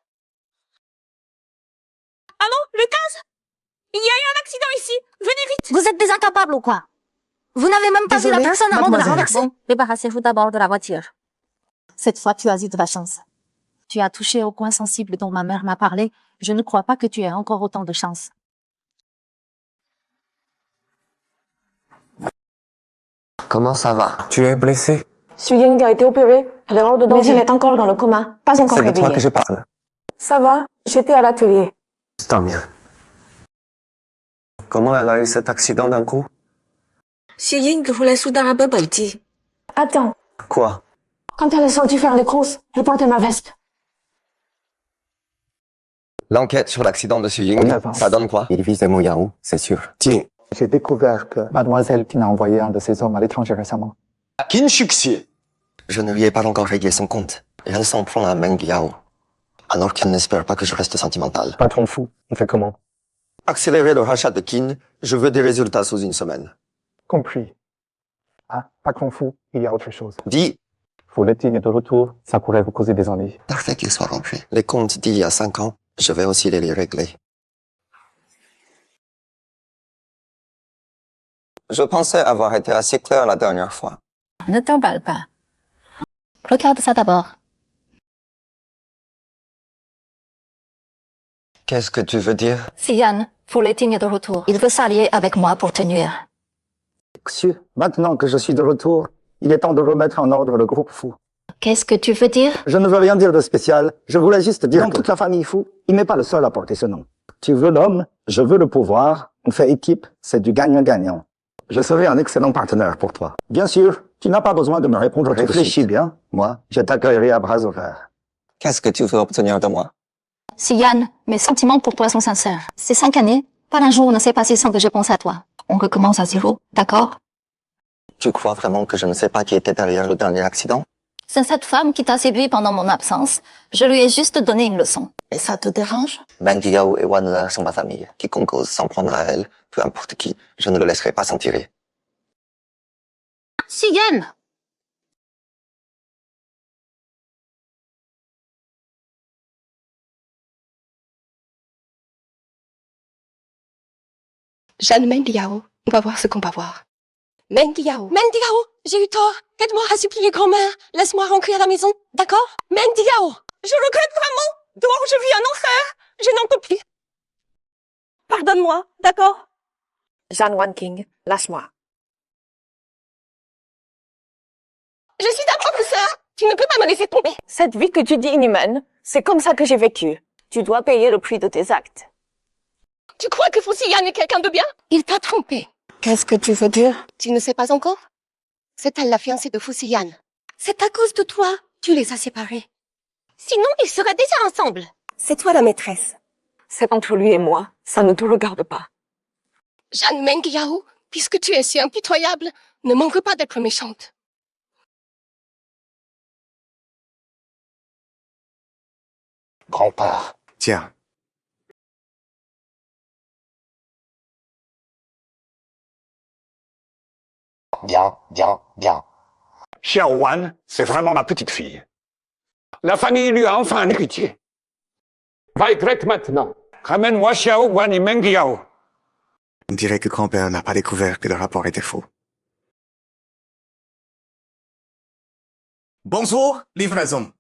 Allô, Lucas? Il y a eu un accident ici. Venez vite. Vous êtes des incapables ou quoi? Vous n'avez même pas vu la Désolée, personne avant de la mademoiselle. renverser. Bon, débarrassez-vous d'abord de la voiture. Cette fois, tu as eu de la chance. Tu as touché au point sensible dont ma mère m'a parlé. Je ne crois pas que tu aies encore autant de chance. Comment ça va? Tu es blessé? Xu Ying a été opérée. Elle est hors de danger. Mais elle est encore dans le coma. Pas encore C'est de réveillée. toi que je parle. Ça va. J'étais à l'atelier. Tant mieux. Comment elle a eu cet accident d'un coup? Xu Ying voulait soudain un peu petit. Attends. Quoi? Quand elle est sortie faire les courses, elle portait ma veste. L'enquête sur l'accident de Xu Ying, ça donne quoi? Il vise Mo Yao, c'est sûr. Tiens. J'ai découvert que mademoiselle Tin a envoyé un de ses hommes à l'étranger récemment. Qin Shuxi. Je ne lui ai pas encore réglé son compte. Et elle s'en prend à Meng Yao. Alors qu'elle n'espère pas que je reste sentimental. Patron fou, on fait comment? Accélérer le rachat de Qin, je veux des résultats sous une semaine. Compris. Ah, pas qu'on fout, il y a autre chose. Dis. Vous le Tin est de retour, ça pourrait vous causer des ennuis. Parfait qu'il soit rentré. Les comptes d'il y a 5 ans, je vais aussi les régler. Je pensais avoir été assez clair la dernière fois. Ne t'emballe pas. Regarde ça d'abord. Qu'est-ce que tu veux dire? Xian, Fouletting est de retour. Il veut s'allier avec moi pour te nuire. Xu, maintenant que je suis de retour, il est temps de remettre en ordre le groupe fou. Qu'est-ce que tu veux dire? Je ne veux rien dire de spécial, je voulais juste dire que toute la famille fou, il n'est pas le seul à porter ce nom. Tu veux l'homme, je veux le pouvoir, on fait équipe, c'est du gagnant-gagnant. Je serai un excellent partenaire pour toi. Bien sûr, tu n'as pas besoin de me répondre tout de suite. Réfléchis bien, moi, je t'accueillerai à bras ouverts. Qu'est-ce que tu veux obtenir de moi? Xian, mes sentiments pour toi sont sincères. Ces 5 années, pas un jour ne s'est passé sans que je pense à toi. On recommence à zéro, d'accord? Tu crois vraiment que je ne sais pas qui était derrière le dernier accident? C'est cette femme qui t'a séduit pendant mon absence. Je lui ai juste donné une leçon. Et ça te dérange? Meng Yao et Wan Le sont ma famille. Quiconque ose s'en prendre à elle, peu importe qui, je ne le laisserai pas s'en tirer. Xian! Jeanne Mendiao, on va voir ce qu'on va voir. Mendiao, j'ai eu tort. Aide-moi à supplier grand-mère. Laisse-moi rentrer à la maison, d'accord? Mendiao, Je regrette vraiment. Dehors, je vis un enfer. Je n'en peux plus. Pardonne-moi, d'accord? Jeanne Wan King, lâche-moi. Je suis ta propre sœur. Tu ne peux pas me laisser tomber. Cette vie que tu dis inhumaine, c'est comme ça que j'ai vécu. Tu dois payer le prix de tes actes. Tu crois que Fusiyan est quelqu'un de bien? Il t'a trompé. Qu'est-ce que tu veux dire? Tu ne sais pas encore? C'est elle la fiancée de Fusiyan. C'est à cause de toi, tu les as séparés. Sinon, ils seraient déjà ensemble. C'est toi la maîtresse. C'est entre lui et moi. Ça ne te regarde pas. Jeanne Mengiao, puisque tu es si impitoyable, ne manque pas d'être méchante. Grand-père. Tiens. Bien. Xiao Wan, c'est vraiment ma petite fille. La famille lui a enfin un héritier. Va écrire maintenant. Ramène-moi Xiao Wan et Meng Yao. On dirait que grand-père n'a pas découvert que le rapport était faux. Bonjour, livraison.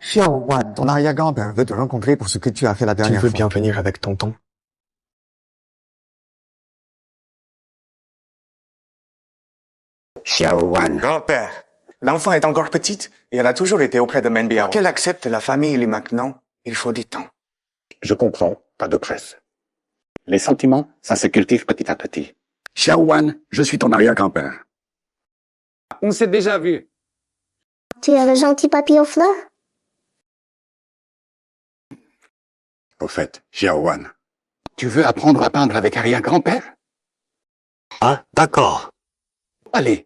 Xiao Wan, ton arrière-grand-père veut te rencontrer pour ce que tu as fait la dernière Tu veux fois. bien venir avec tonton? Xiao Wan. Grand-père, l'enfant est encore petite et elle a toujours été auprès de Menbiao. Qu'elle accepte la famille maintenant, il faut du temps. Je comprends, pas de presse. Les sentiments, ça se cultive petit à petit. Xiao Wan, je suis ton arrière-grand-père. On s'est déjà vu. Tu es le gentil papy aux fleurs? Au fait, Xiaowan, tu veux apprendre à peindre avec arrière-grand-père? Ah, d'accord. Allez.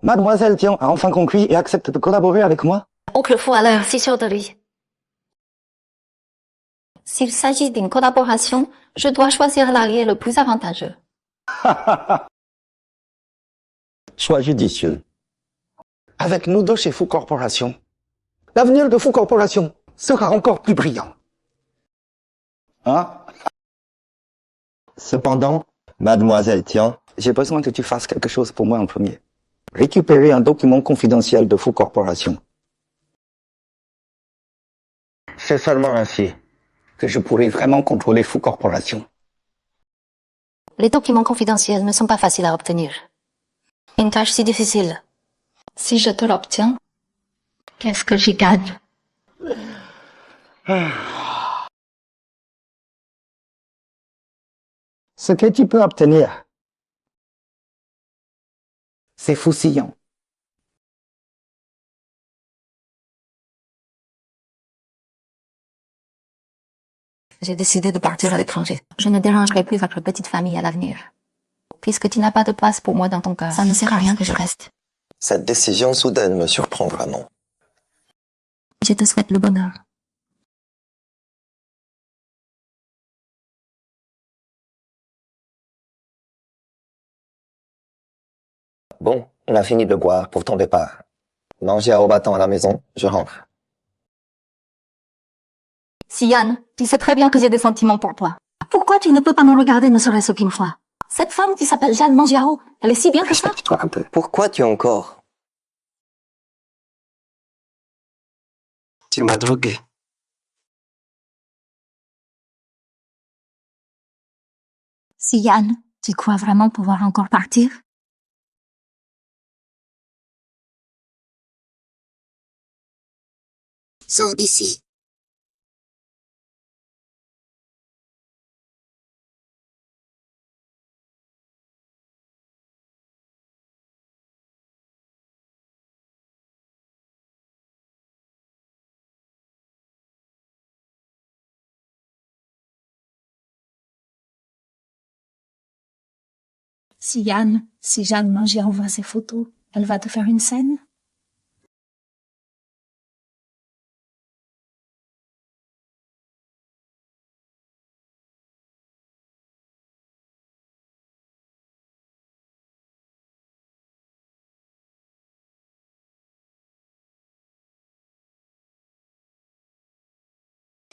Mademoiselle Tian a enfin compris et accepte de collaborer avec moi. Oncle Fu a l'air si sûr de lui. S'il s'agit d'une collaboration, je dois choisir l'allié le plus avantageux. Sois judicieux. Avec nous deux chez Fu Corporation, l'avenir de Fu Corporation sera encore plus brillant. Hein? Cependant, Mademoiselle Tian, j'ai besoin que tu fasses quelque chose pour moi en premier. Récupérer un document confidentiel de Fu Corporation. C'est seulement ainsi que je pourrai vraiment contrôler Fu Corporation. Les documents confidentiels ne sont pas faciles à obtenir. Une tâche si difficile. Si je te l'obtiens, qu'est-ce que j'y gagne? Ce que tu peux obtenir, c'est Fusillon. J'ai décidé de partir à l'étranger. Je ne dérangerai plus votre petite famille à l'avenir. Puisque tu n'as pas de place pour moi dans ton cœur, ça ne sert à rien que je reste. Cette décision soudaine me surprend vraiment. Je te souhaite le bonheur. Bon, on a fini de boire pour ton départ. Manger à Obaton à la maison, je rentre. Sian, tu sais très bien que j'ai des sentiments pour toi. Pourquoi tu ne peux pas me regarder ne serait-ce qu'une fois? Cette femme qui s'appelle Jeanne Mangiaro, elle est si bien que ça. Respecte-toi un peu. Pourquoi tu encore? Tu m'as drogué. Sian, tu crois vraiment pouvoir encore partir? Sors d'ici. Sian, si Jeanne Mangiaro voit ces photos, elle va te faire une scène?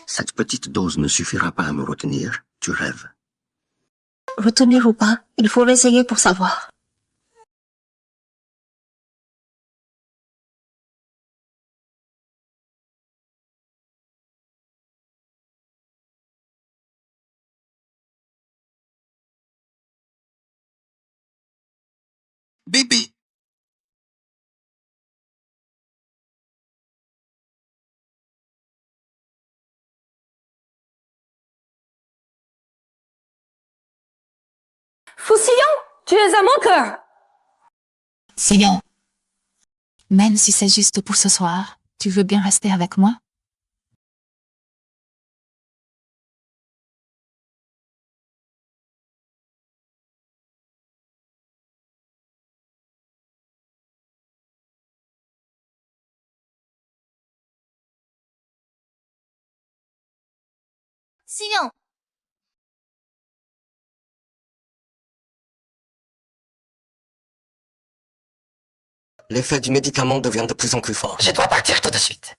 Cette petite dose ne suffira pas à me retenir, tu rêves. Retenir ou pas, il faut l'essayer pour savoir. Bébé! Fusillon, tu es à mon cœur. Sian, même si c'est juste pour ce soir, tu veux bien rester avec moi? Sian. L'effet du médicament devient de plus en plus fort. Je dois partir tout de suite.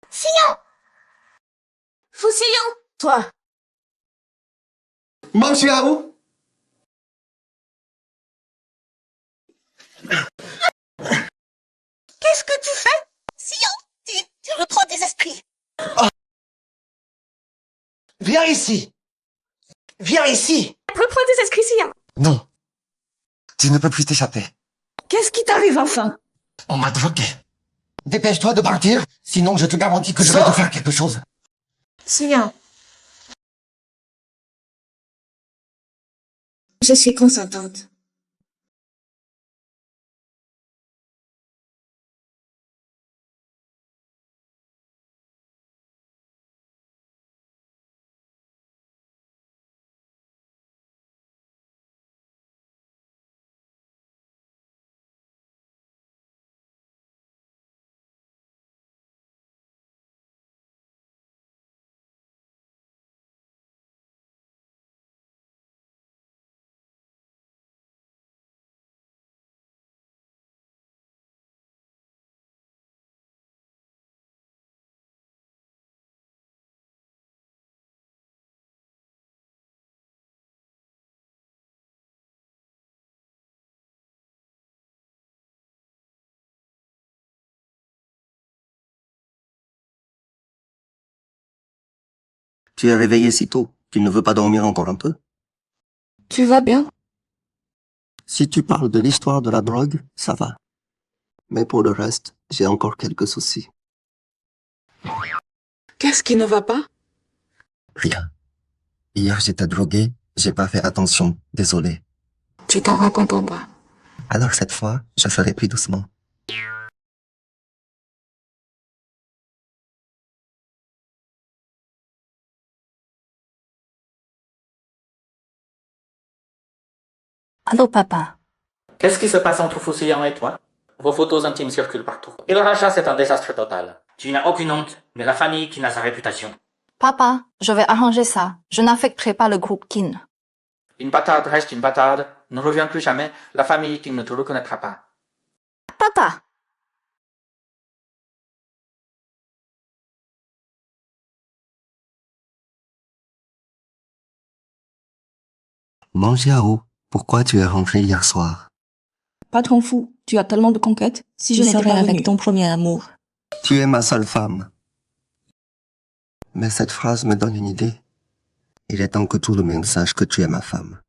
Sian. Fusillon. Toi. Mangiaro. Qu'est-ce que tu fais? Sian, tu reprends tes esprits. Oh. Viens ici. Viens ici. Reprends tes esprits, Sian. Non. Tu ne peux plus t'échapper. Qu'est-ce qui t'arrive enfin? On m'a drogué. Dépêche-toi de partir, sinon je te garantis que je vais te faire quelque chose. Sian, Je suis consentante. Tu es réveillé si tôt. Tu ne veux pas dormir encore un peu? Tu vas bien? Si tu parles de l'histoire de la drogue, ça va. Mais pour le reste, j'ai encore quelques soucis. Qu'est-ce qui ne va pas? Rien. Hier, j'étais drogué, j'ai pas fait attention, désolé. Tu t'en racontes pas. Alors cette fois, je ferai plus doucement. Allô, papa. Qu'est-ce qui se passe entre Foussillon et toi? Vos photos intimes circulent partout. Et le rachat, c'est un désastre total. Tu n'as aucune honte, mais la famille qui n'a sa réputation. Papa, je vais arranger ça. Je n'affecterai pas le groupe Kin. Une bâtarde reste une bâtarde. Ne reviens plus jamais. La famille qui ne te reconnaîtra pas. Papa! Mon Jiao, pourquoi tu es rentré hier soir? Patron fou, tu as tellement de conquêtes. Si je n'étais pas avec venue. ton premier amour. Tu es ma seule femme. Mais cette phrase me donne une idée. Il est temps que tout le monde sache que tu es ma femme.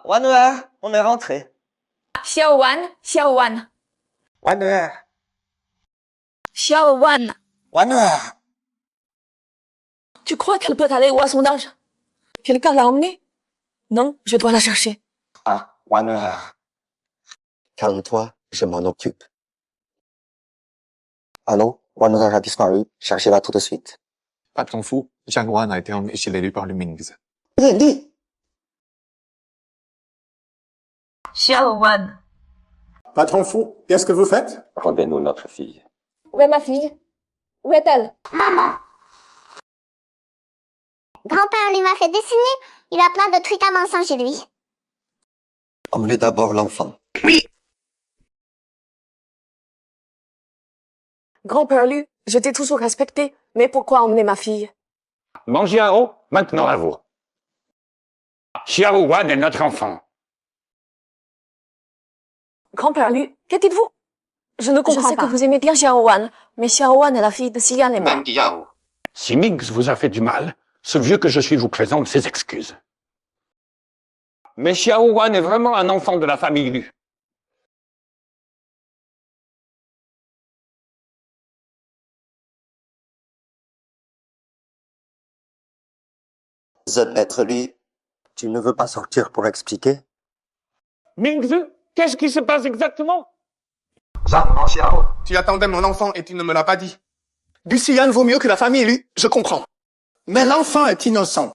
Wanhua, on est rentré. Xiaowan, Xiaowan, Wanhua, Xiaowan. Wanhua. Tu crois qu'elle peut aller où à son âge? Quelqu'un l'a emmenée? Non, je dois la chercher. Ah, Wanhua. Calme-toi, je m'en occupe. Allô, Wanhua a disparu. Cherchez-la tout de suite. Patron fou, Zhang Wan a été emmené chez l'élu par le Mings. Xiaowan. Patron fou, qu'est-ce que vous faites? Rendez-nous notre fille. Où est ma fille? Où est-elle? Maman. Grand-père lui m'a fait dessiner. Il a plein de trucs à mensonges chez lui. Emmenez d'abord l'enfant. Grand-père Lu, je t'ai toujours respecté, mais pourquoi emmener ma fille? Mon Jiao, maintenant à vous. Xiao Wan est notre enfant. Grand-père Lu, que dites-vous? Je ne comprends pas. Je sais que vous aimez bien Xiaowan, mais Xiaowan est la fille de Xian et moi. Jiao. Si Mings vous a fait du mal, ce vieux que je suis vous présente ses excuses. Mais Xiao Wan est vraiment un enfant de la famille Lu. Maître Li, tu ne veux pas sortir pour expliquer? Mings, qu'est-ce qui se passe exactement? Tu attendais mon enfant et tu ne me l'as pas dit. Guxian vaut mieux que la famille Lu, je comprends. Mais l'enfant est innocent.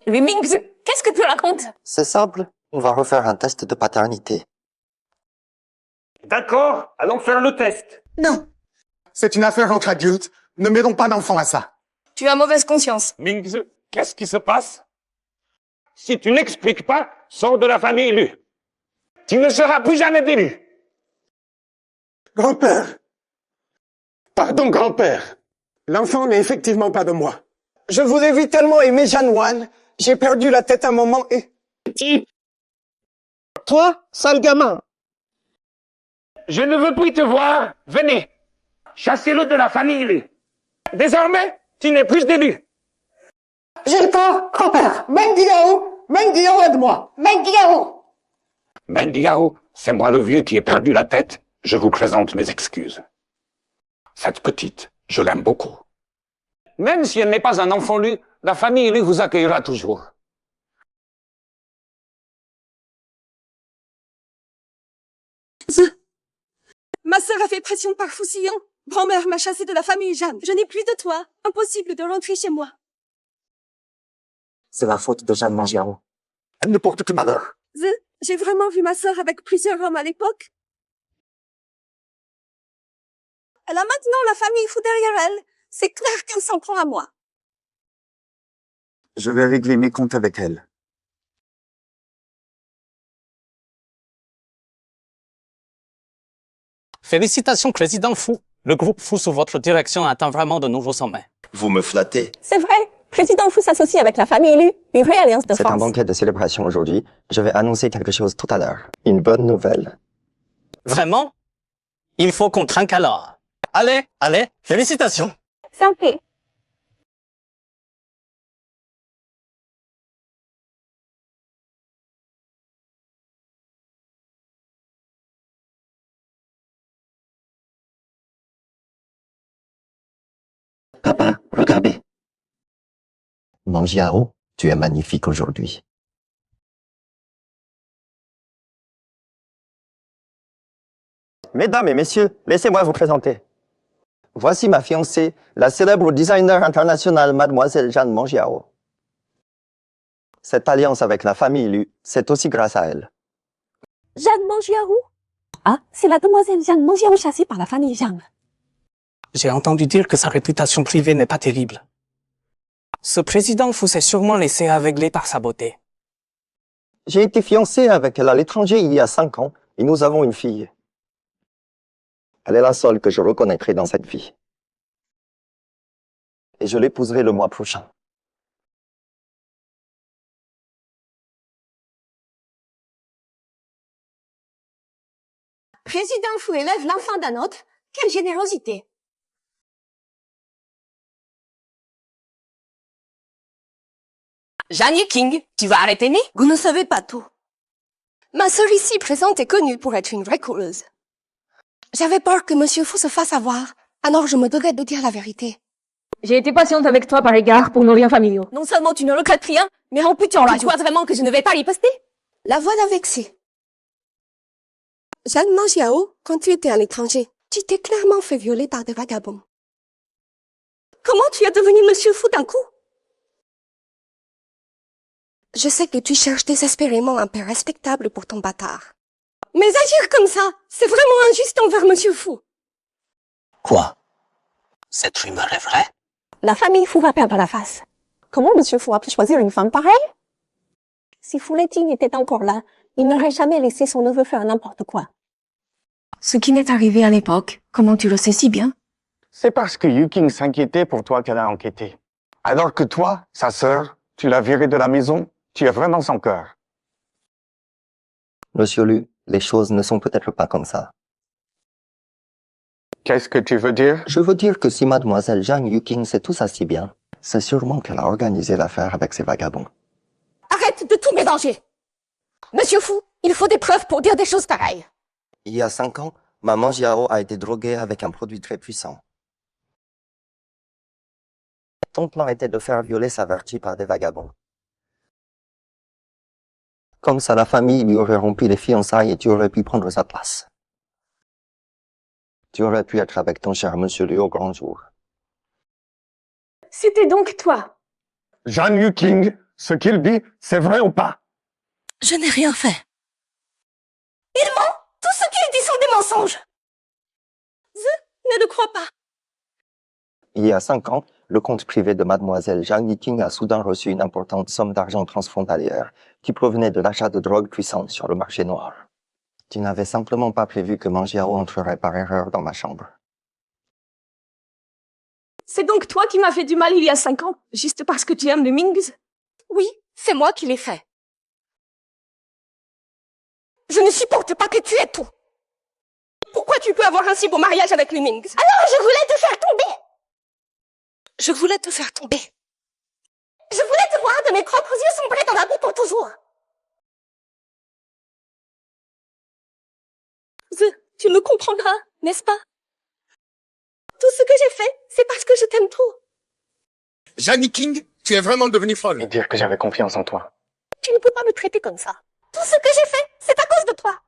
Lui Mings, qu'est-ce que tu racontes? C'est simple, on va refaire un test de paternité. D'accord, allons faire le test. Non. C'est une affaire entre adultes. Ne mêlons pas d'enfants à ça. Tu as mauvaise conscience. Mings, qu'est-ce qui se passe? Si tu n'expliques pas, sors de la famille Lu. Tu ne seras plus jamais d'élu. Grand-père. Pardon, grand-père. L'enfant n'est effectivement pas de moi. Je vous ai vu tellement aimer Zhang Wan, j'ai perdu la tête un moment et... Toi, sale gamin. Je ne veux plus te voir. Venez. Chassez-le de la famille Lu. Désormais, tu n'es plus d'élu. J'ai peur, grand-père. Mendiao, Mendiao, aide-moi. Mendiao. Mendiao, c'est moi le vieux qui ai perdu la tête. Je vous présente mes excuses. Cette petite, je l'aime beaucoup. Même si elle n'est pas un enfant Lu, la famille Lu vous accueillera toujours. Ma sœur a fait pression par Foussillon. Grand-mère m'a chassée de la famille Jeanne. Je n'ai plus de toi. Impossible de rentrer chez moi. C'est la faute de Jeanne Mangiaro. Elle ne porte que malheur. J'ai vraiment vu ma sœur avec plusieurs hommes à l'époque. Elle a maintenant la famille fou derrière elle. C'est clair qu'elle s'en prend à moi. Je vais régler mes comptes avec elle. Félicitations, Président Fou. Le groupe Fou sous votre direction atteint vraiment de nouveaux sommets. Vous me flattez. C'est vrai. Président Fou s'associe avec la famille Lu. Une vraie alliance de C'est un force. banquet de célébration aujourd'hui. Je vais annoncer quelque chose tout à l'heure. Une bonne nouvelle. Vraiment? Il faut qu'on trinque alors. Allez, allez, félicitations. Santé. Papa, regardez. Mangiaro, tu es magnifique aujourd'hui. Mesdames et messieurs, laissez-moi vous présenter. Voici ma fiancée, la célèbre designer internationale Mademoiselle Jeanne Mangiaro. Cette alliance avec la famille Lu, c'est aussi grâce à elle. Jeanne Mangiaro? Ah, c'est la demoiselle Jeanne Mangiaro chassée par la famille Jeanne. J'ai entendu dire que sa réputation privée n'est pas terrible. Ce président Fou s'est sûrement laissé aveugler par sa beauté. J'ai été fiancé avec elle à l'étranger il y a 5 ans et nous avons une fille. Elle est la seule que je reconnaîtrai dans cette vie. Et je l'épouserai le mois prochain. Président Fou élève l'enfant d'un autre. Quelle générosité. Jeanne King, tu vas arrêter né? Vous ne savez pas tout. Ma sœur ici présente est connue pour être une vraie coureuse. J'avais peur que Monsieur Fou se fasse avoir, alors je me devais de dire la vérité. J'ai été patiente avec toi par égard pour nos liens familiaux. Non seulement tu ne regrettes rien, mais en plus tu crois vraiment que je ne vais pas riposter? La voilà vexée. Jeanne Mangiaro, quand tu étais à l'étranger, tu t'es clairement fait violer par des vagabonds. Comment tu es devenu Monsieur Fou d'un coup? Je sais que tu cherches désespérément un père respectable pour ton bâtard. Mais agir comme ça, c'est vraiment injuste envers Monsieur Fou. Quoi? Cette rumeur est vraie? La famille Fou va perdre la face. Comment Monsieur Fou a pu choisir une femme pareille? Si Foulettine était encore là, il n'aurait jamais laissé son neveu faire n'importe quoi. Ce qui m'est arrivé à l'époque, comment tu le sais si bien? C'est parce que Yuking s'inquiétait pour toi qu'elle a enquêté. Alors que toi, sa sœur, tu l'as virée de la maison, tu es vraiment sans cœur. Monsieur Lu, les choses ne sont peut-être pas comme ça. Qu'est-ce que tu veux dire? Je veux dire que si Mademoiselle Jeanne Yuking sait tout ça si bien, c'est sûrement qu'elle a organisé l'affaire avec ces vagabonds. Arrête de tout mélanger. Monsieur Fou, il faut des preuves pour dire des choses pareilles. Il y a 5 ans, Maman Jiao a été droguée avec un produit très puissant. Ton plan était de faire violer sa vertu par des vagabonds. Comme ça, la famille lui aurait rompu les fiançailles et tu aurais pu prendre sa place. Tu aurais pu être avec ton cher Monsieur Liu au grand jour. C'était donc toi. Jeanne Yuking, ce qu'il dit, c'est vrai ou pas? Je n'ai rien fait. Il ment. Tout ce qu'il dit sont des mensonges. Je ne le crois pas. Il y a 5 ans, le compte privé de Mademoiselle Jeanne Yuking a soudain reçu une importante somme d'argent transfrontalière qui provenait de l'achat de drogues puissantes sur le marché noir. Tu n'avais simplement pas prévu que Mangiaro entrerait par erreur dans ma chambre. C'est donc toi qui m'as fait du mal il y a 5 ans, juste parce que tu aimes les Mings? Oui, c'est moi qui l'ai fait. Je ne supporte pas que tu aies tout. Pourquoi tu peux avoir un si beau mariage avec les Mings? Alors je voulais te faire tomber. Je voulais te faire tomber. Je voulais te voir de mes propres yeux sombrer dans la boue pour toujours. Tu me comprendras, n'est-ce pas? Tout ce que j'ai fait, c'est parce que je t'aime trop. Janie King, tu es vraiment devenue folle. Et dire que j'avais confiance en toi. Tu ne peux pas me traiter comme ça. Tout ce que j'ai fait, c'est à cause de toi.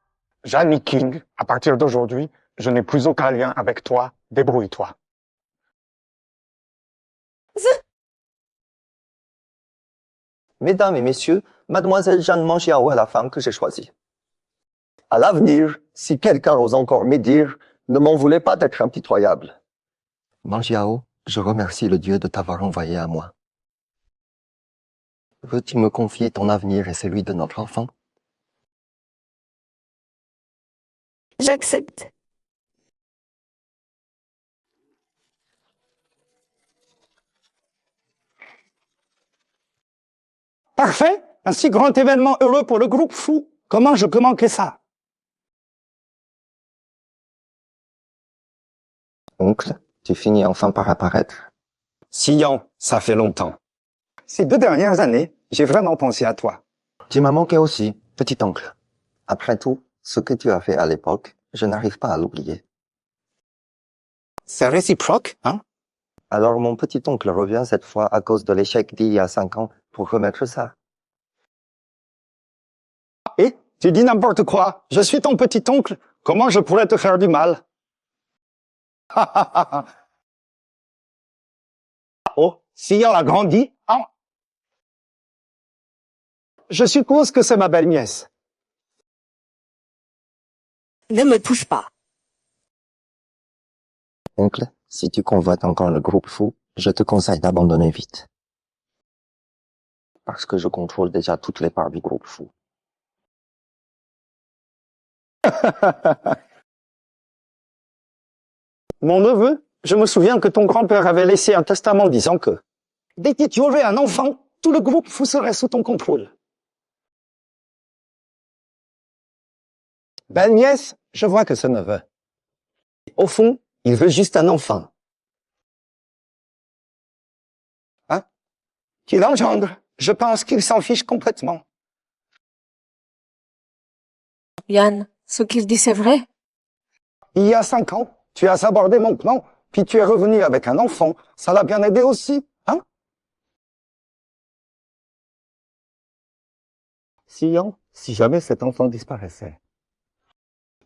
Janie King, à partir d'aujourd'hui, je n'ai plus aucun lien avec toi. Débrouille-toi. Mesdames et messieurs, mademoiselle Jeanne Mangiao est la femme que j'ai choisie. À l'avenir, si quelqu'un ose encore me dire, ne m'en voulez pas d'être impitoyable. Mangiao, je remercie le Dieu de t'avoir envoyé à moi. Veux-tu me confier ton avenir et celui de notre enfant? J'accepte. Parfait. Un si grand événement heureux pour le groupe fou. Comment je peux manquer ça? Oncle, tu finis enfin par apparaître. Sion, ça fait longtemps. Ces 2 dernières années, j'ai vraiment pensé à toi. Tu m'as manqué aussi, petit oncle. Après tout, ce que tu as fait à l'époque, je n'arrive pas à l'oublier. C'est réciproque, hein? Alors mon petit oncle revient cette fois à cause de l'échec d'il y a 5 ans pour remettre ça. Et tu dis n'importe quoi. Je suis ton petit oncle. Comment je pourrais te faire du mal? Oh, Sion a grandi, hein? Je suppose que c'est ma belle-nièce. Ne me touche pas. Oncle, si tu convoites encore le groupe fou, je te conseille d'abandonner vite. Parce que je contrôle déjà toutes les parts du groupe fou. Mon neveu, je me souviens que ton grand-père avait laissé un testament disant que dès que tu aurais un enfant, tout le groupe fou serait sous ton contrôle. Belle-nièce, je vois que c'est neveu. Au fond, il veut juste un enfant. Hein? Qu'il engendre. Je pense qu'il s'en fiche complètement. Yann, ce qu'il dit, c'est vrai. Il y a 5 ans, tu as abordé mon plan, puis tu es revenu avec un enfant. Ça l'a bien aidé aussi, hein? Sion, si jamais cet enfant disparaissait,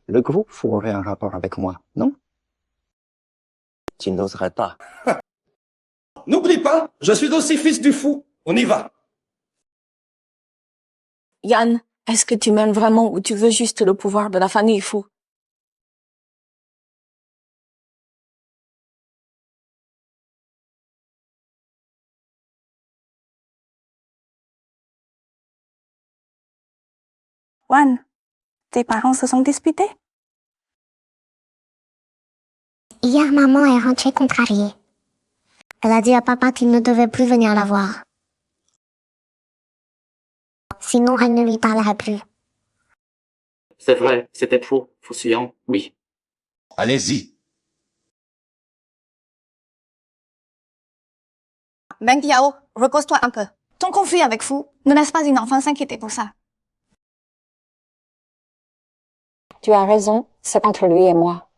le groupe aurait un rapport avec moi, non? Tu n'oserais pas. N'oublie pas, je suis aussi fils du fou. On y va. Yann, est-ce que tu m'aimes vraiment ou tu veux juste le pouvoir de la famille fou? Juan, tes parents se sont disputés? Hier, maman est rentrée contrariée. Elle a dit à papa qu'il ne devait plus venir la voir. Sinon, elle ne lui parlera plus. C'est vrai, c'était faux, Sion, oui. Allez-y. Meng Yao, repose-toi un peu. Ton conflit avec Fu ne laisse pas une enfant s'inquiéter pour ça. Tu as raison, c'est entre lui et moi.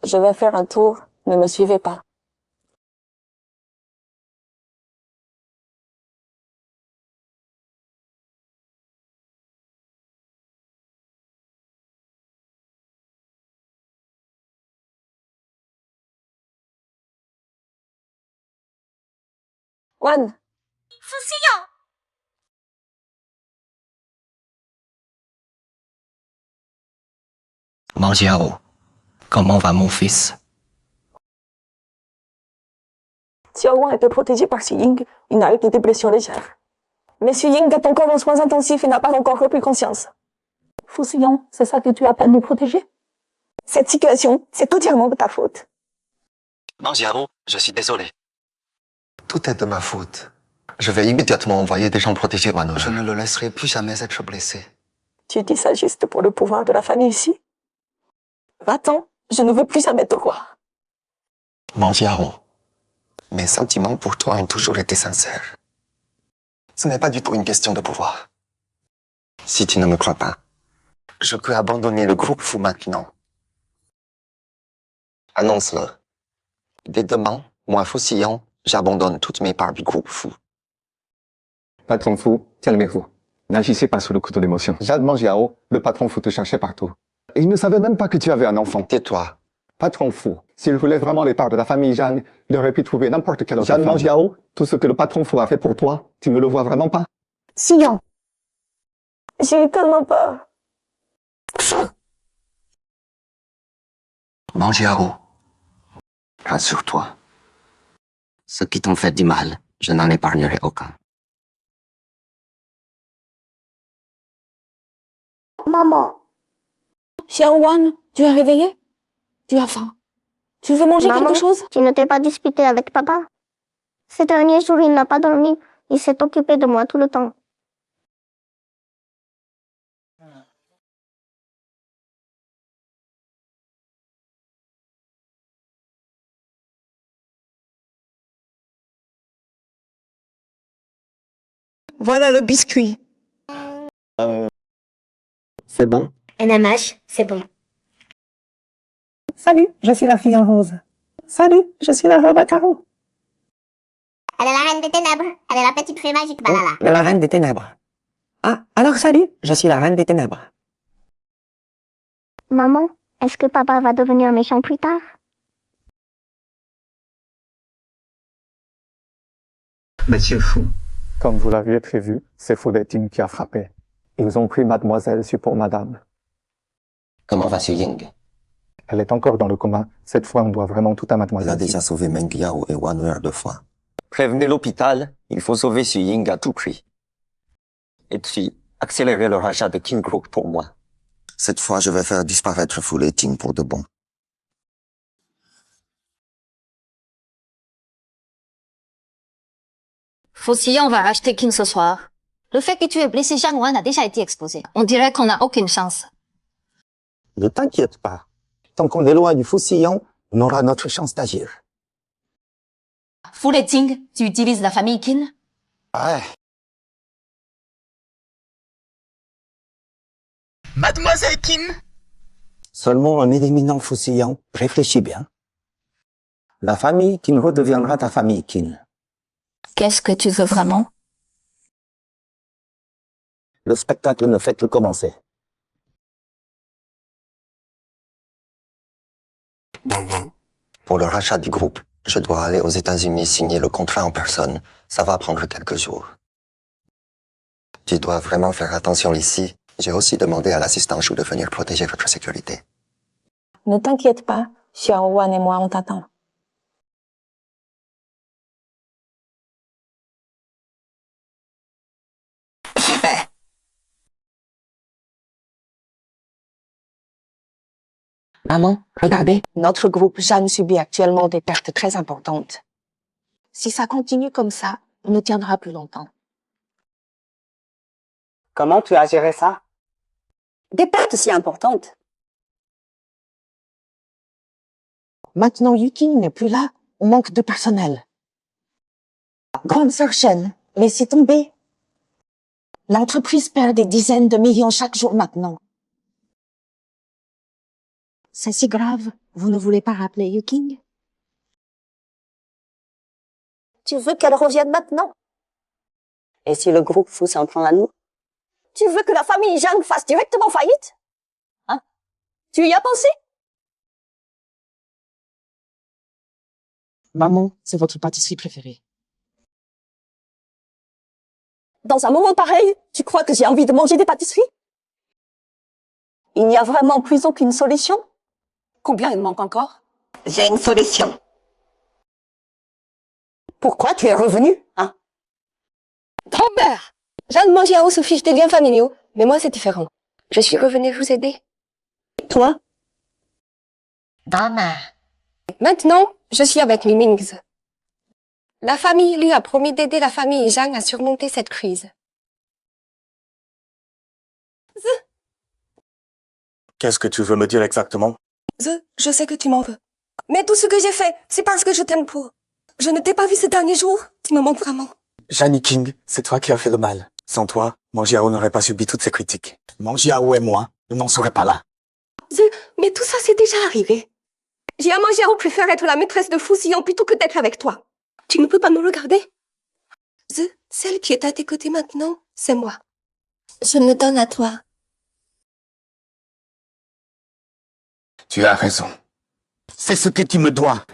Je vais faire un tour, ne me suivez pas. Juan, Sion! Mangiao, comment va mon fils? Xiaowan était protégé par Xu Ying. Il n'a eu que des blessures légères. Mais Xu Ying est encore en soins intensifs et n'a pas encore repris conscience. Fu Sion, c'est ça que tu appelles nous protéger? Cette situation, c'est entièrement de ta faute. Mangiao, je suis désolé. Tout est de ma faute. Je vais immédiatement envoyer des gens protéger Wanoa. Je ne le laisserai plus jamais être blessé. Tu dis ça juste pour le pouvoir de la famille ici? Va-t'en, je ne veux plus jamais te voir. Mangiao, mes sentiments pour toi ont toujours été sincères. Ce n'est pas du tout une question de pouvoir. Si tu ne me crois pas, je peux abandonner le groupe fou maintenant. Annonce-le. Dès demain, Moi, Faucillon, j'abandonne toutes mes parts du groupe fou. Patron fou, calmez-vous. N'agissez pas sous le coup de l'émotion. Jade Mangiao, le patron fou te cherchait partout. Et il ne savait même pas que tu avais un enfant. Tais-toi. Patron fou, s'il voulait vraiment les parts de la famille Jeanne, il aurait pu trouver n'importe quelle autre femme. Jade Mangiao, tout ce que le patron fou a fait pour toi, tu ne le vois vraiment pas. Sillon. J'ai eu tellement peur. Mangiao, rassure-toi. Ceux qui t'ont fait du mal, je n'en épargnerai aucun. Maman. Xiaowan, tu es réveillé? Tu as faim? Tu veux manger Maman, quelque chose? tu ne t'es pas disputé avec papa? Ces derniers jours, il n'a pas dormi. Il s'est occupé de moi tout le temps. Voilà le biscuit. C'est bon? NMH, c'est bon. Salut, je suis la fille en rose. Salut, je suis la robe à carreaux. Elle est la reine des ténèbres. Elle est la petite fée magique, Balala. La reine des ténèbres. Ah, alors salut, je suis la reine des ténèbres. Maman, est-ce que papa va devenir méchant plus tard? Monsieur Fou. Comme vous l'aviez prévu, c'est Fouletting qui a frappé. Ils ont pris mademoiselle pour madame. Comment va Xu Ying? Elle est encore dans le coma. Cette fois, on doit vraiment tout à Elle mademoiselle. a déjà sauvé Meng Yao et Wan Wer 2 fois. Prévenez l'hôpital, il faut sauver Xu Ying à tout prix. Et puis, accélérer le rachat de King Group pour moi. Cette fois, je vais faire disparaître Fouletting pour de bon. Faucillon va racheter King ce soir. Le fait que tu aies blessé Jeanne Wan a déjà été exposé. On dirait qu'on n'a aucune chance. Ne t'inquiète pas. Tant qu'on est loin du Faucillon, on aura notre chance d'agir. Fouletting, tu utilises la famille Qin? Ouais. Mademoiselle Qin. Seulement en éliminant Faucillon, réfléchis bien. La famille Qin redeviendra ta famille Qin. Qu'est-ce que tu veux vraiment? Le spectacle ne fait que commencer. Pour le rachat du groupe, je dois aller aux États-Unis signer le contrat en personne. Ça va prendre quelques jours. Tu dois vraiment faire attention ici. J'ai aussi demandé à l'assistant Chou de venir protéger votre sécurité. Ne t'inquiète pas, Xiaowan et moi, on t'attend. Maman, regardez, notre groupe Jeanne subit actuellement des pertes très importantes. Si ça continue comme ça, on ne tiendra plus longtemps. Comment tu as géré ça? Des pertes si importantes. Maintenant, Yuki n'est plus là. On manque de personnel. Grande sœur Shen, laissez tomber. L'entreprise perd des dizaines de millions chaque jour maintenant. C'est si grave. Vous ne voulez pas rappeler Yuking? Tu veux qu'elle revienne maintenant? Et si le groupe Fou s'en prend à nous? Tu veux que la famille Zhang fasse directement faillite? Hein? Tu y as pensé? Maman, c'est votre pâtisserie préférée. Dans un moment pareil, tu crois que j'ai envie de manger des pâtisseries? Il n'y a vraiment plus aucune solution? Combien il manque encore? J'ai une solution. Pourquoi tu es revenu, hein? Grand-mère! Jeanne Mangiao se fiche des liens familiaux, mais moi c'est différent. Je suis revenue vous aider. Toi? Donna. Maintenant, je suis avec les Mings. La famille lui a promis d'aider la famille Zhang à surmonter cette crise. Qu'est-ce que tu veux me dire exactement? Je sais que tu m'en veux. Mais tout ce que j'ai fait, c'est parce que je t'aime pour. Je ne t'ai pas vu ces derniers jours. Tu me manques vraiment. Jeannie King, c'est toi qui as fait le mal. Sans toi, Mangiao n'aurait pas subi toutes ces critiques. Mangiao et moi, nous n'en serions pas là. Mais tout ça, c'est déjà arrivé. J'ai à Mangiaro préfère être la maîtresse de Foussillon plutôt que d'être avec toi. Tu ne peux pas me regarder. Celle qui est à tes côtés maintenant, c'est moi. Je me donne à toi. Tu as raison. C'est ce que tu me dois.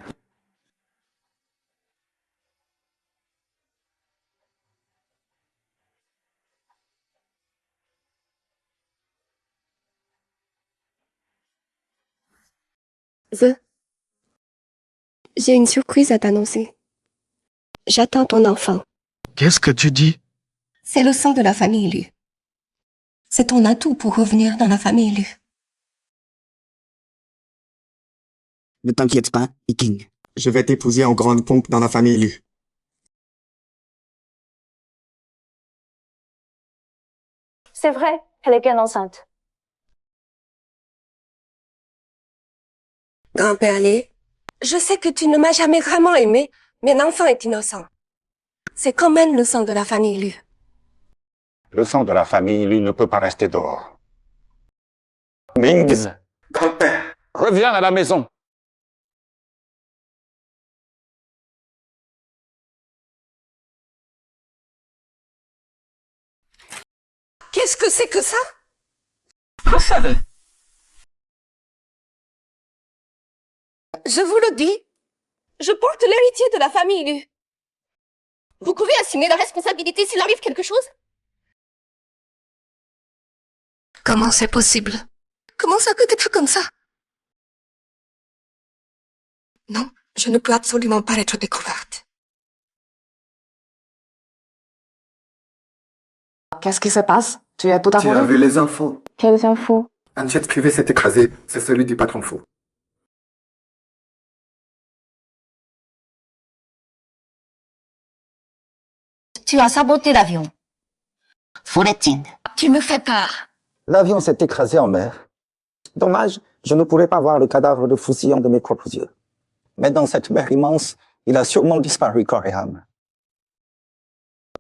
J'ai une surprise à t'annoncer. J'attends ton enfant. Qu'est-ce que tu dis? C'est le sang de la famille Lu. C'est ton atout pour revenir dans la famille Lu. Ne t'inquiète pas, Iking. Je vais t'épouser en grande pompe dans la famille Lu. C'est vrai, elle est bien enceinte. Grand-père Li, je sais que tu ne m'as jamais vraiment aimé, mais l'enfant est innocent. C'est quand même le sang de la famille Lu. Le sang de la famille, lui, ne peut pas rester dehors. Mings, grand-père, reviens à la maison. Qu'est-ce que c'est que ça? Je vous le dis, je porte l'héritier de la famille Lu. Vous pouvez assumer la responsabilité s'il arrive quelque chose? Comment c'est possible? Comment ça peut être comme ça? Non, je ne peux absolument pas être découverte. Qu'est-ce qui se passe? Tu es tout à Tu as vu les infos? Quelles infos? Un jet privé s'est écrasé. C'est celui du patron fou. Tu as saboté l'avion. Foulettine. Tu me fais peur. L'avion s'est écrasé en mer. Dommage, je ne pourrais pas voir le cadavre de Foussillon de mes propres yeux. Mais dans cette mer immense, il a sûrement disparu corps et âme.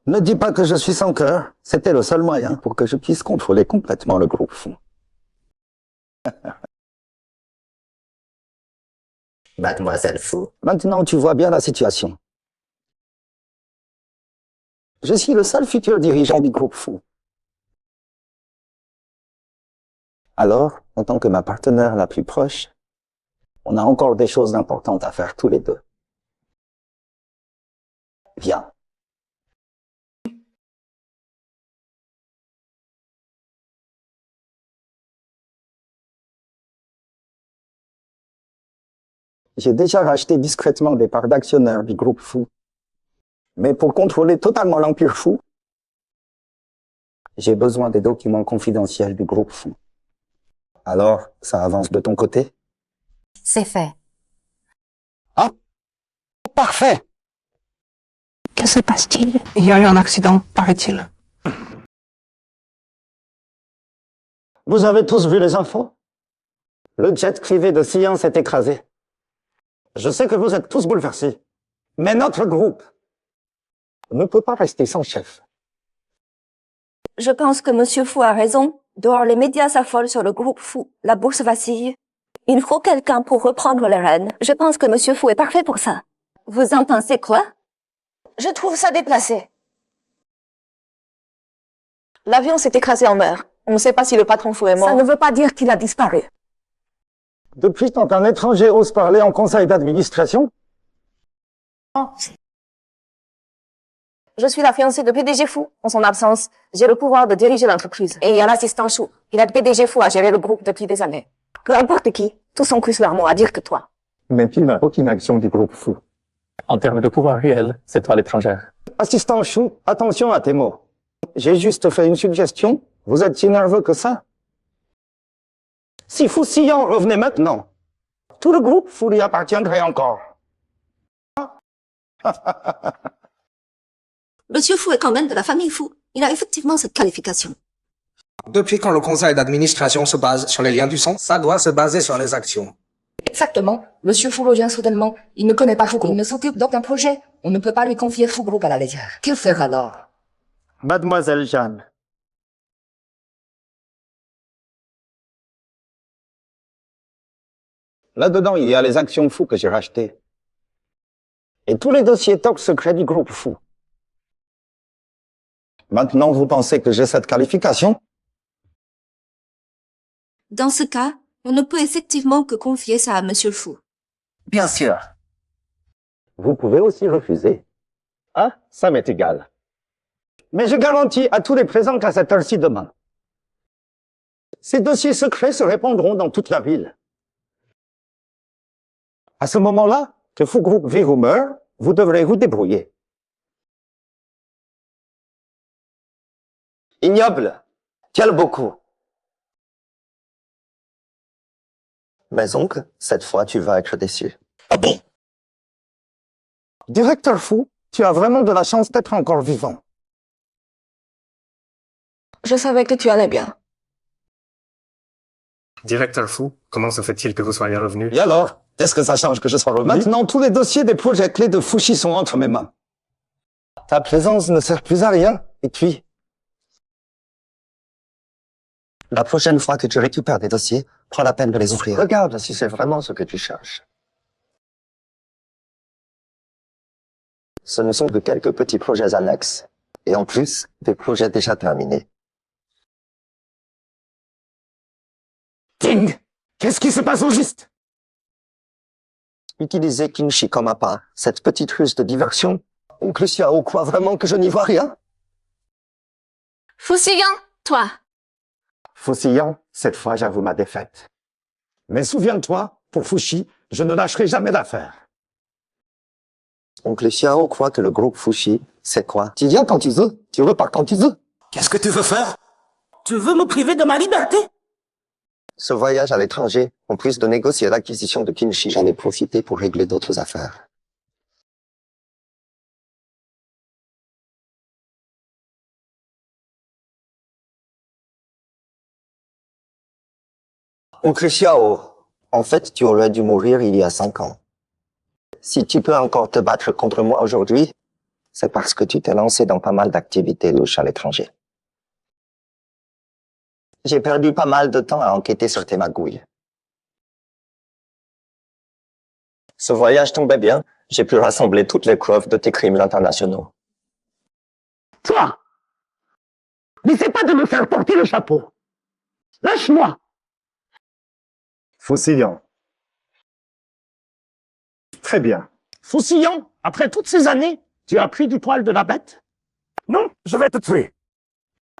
Ne dis pas que je suis sans cœur. C'était le seul moyen pour que je puisse contrôler complètement le groupe fou. Mademoiselle Fou. Maintenant, tu vois bien la situation. Je suis le seul futur dirigeant du groupe fou. Alors, en tant que ma partenaire la plus proche, on a encore des choses importantes à faire tous les deux. Viens. J'ai déjà racheté discrètement des parts d'actionnaires du groupe fou. Mais pour contrôler totalement l'Empire fou, j'ai besoin des documents confidentiels du groupe fou. Alors, ça avance de ton côté? C'est fait. Ah, parfait! Que se passe-t-il? Il y a eu un accident, paraît-il. Vous avez tous vu les infos? Le jet privé de Sion s'est écrasé. Je sais que vous êtes tous bouleversés, mais notre groupe ne peut pas rester sans chef. Je pense que Monsieur Fou a raison. Dehors, les médias s'affolent sur le groupe Fou. La bourse vacille. Il faut quelqu'un pour reprendre les rênes. Je pense que Monsieur Fou est parfait pour ça. Vous en pensez quoi? Je trouve ça déplacé. L'avion s'est écrasé en mer. On ne sait pas si le patron Fou est mort. Ça ne veut pas dire qu'il a disparu. Depuis quand un étranger ose parler en conseil d'administration? Je suis la fiancée de PDG Fou. En son absence, j'ai le pouvoir de diriger l'entreprise. Et il y a l'assistant Chou. Il aide PDG Fou à gérer le groupe depuis des années. Peu importe qui, tous ont plus leur mot à dire que toi. Mais tu n'as aucune action du groupe fou. En termes de pouvoir réel, c'est toi l'étrangère. Assistant Chou, attention à tes mots. J'ai juste fait une suggestion. Vous êtes si nerveux que ça? Si Foussillon revenait maintenant, tout le groupe Fou lui appartiendrait encore. Monsieur Fou est quand même de la famille Fou. Il a effectivement cette qualification. Depuis quand le conseil d'administration se base sur les liens du sang, ça doit se baser sur les actions. Exactement. Monsieur Fou revient soudainement. Il ne connaît pas Fou Group. Il ne s'occupe d'aucun projet. On ne peut pas lui confier Fou Group à la légère. Que faire alors? Mademoiselle Jeanne. Là-dedans, il y a les actions fous que j'ai rachetées. Et tous les dossiers top secrets du groupe fou. Maintenant, vous pensez que j'ai cette qualification? Dans ce cas, on ne peut effectivement que confier ça à Monsieur Fou. Bien sûr. Vous pouvez aussi refuser. Ah, ça m'est égal. Mais je garantis à tous les présents qu'à cette heure-ci demain, ces dossiers secrets se répandront dans toute la ville. À ce moment-là, que Fou Group vive ou meure, vous devrez vous débrouiller. Ignoble. Quel beaucoup. Mais oncle, cette fois, tu vas être déçu. Ah bon? Directeur Fou, tu as vraiment de la chance d'être encore vivant. Je savais que tu allais bien. Directeur Fou, comment se fait-il que vous soyez revenu? Et alors, est-ce que ça change que je sois revenu? Maintenant, tous les dossiers des projets clés de Fouchi sont entre mes mains. Ta présence ne sert plus à rien, et puis... La prochaine fois que tu récupères des dossiers, prends la peine de les ouvrir. Regarde si c'est vraiment ce que tu cherches. Ce ne sont que quelques petits projets annexes. Et en plus, des projets déjà terminés. Ting! Qu'est-ce qui se passe au juste? Utiliser Kinshi comme appât, cette petite ruse de diversion. Oncle Xiao croit vraiment que je n'y vois rien? Foussillon, toi. Faucillant, cette fois j'avoue ma défaite. Mais souviens-toi, pour Fushi, je ne lâcherai jamais l'affaire. Oncle Xiao croit que le groupe Fushi, c'est quoi? Tu viens quand tu veux, tu repars quand tu veux. Qu'est-ce que tu veux faire? Tu veux me priver de ma liberté? Ce voyage à l'étranger, en plus de négocier l'acquisition de Kinshi, j'en ai profité pour régler d'autres affaires. Oncle Xiao, en fait, tu aurais dû mourir il y a 5 ans. Si tu peux encore te battre contre moi aujourd'hui, c'est parce que tu t'es lancé dans pas mal d'activités louches à l'étranger. J'ai perdu pas mal de temps à enquêter sur tes magouilles. Ce voyage tombait bien, j'ai pu rassembler toutes les preuves de tes crimes internationaux. Toi! N'essaie pas de me faire porter le chapeau. Lâche-moi! Faucillant. Très bien. Faucillant, après toutes ces années, tu as pris du poil de la bête? Non, je vais te tuer.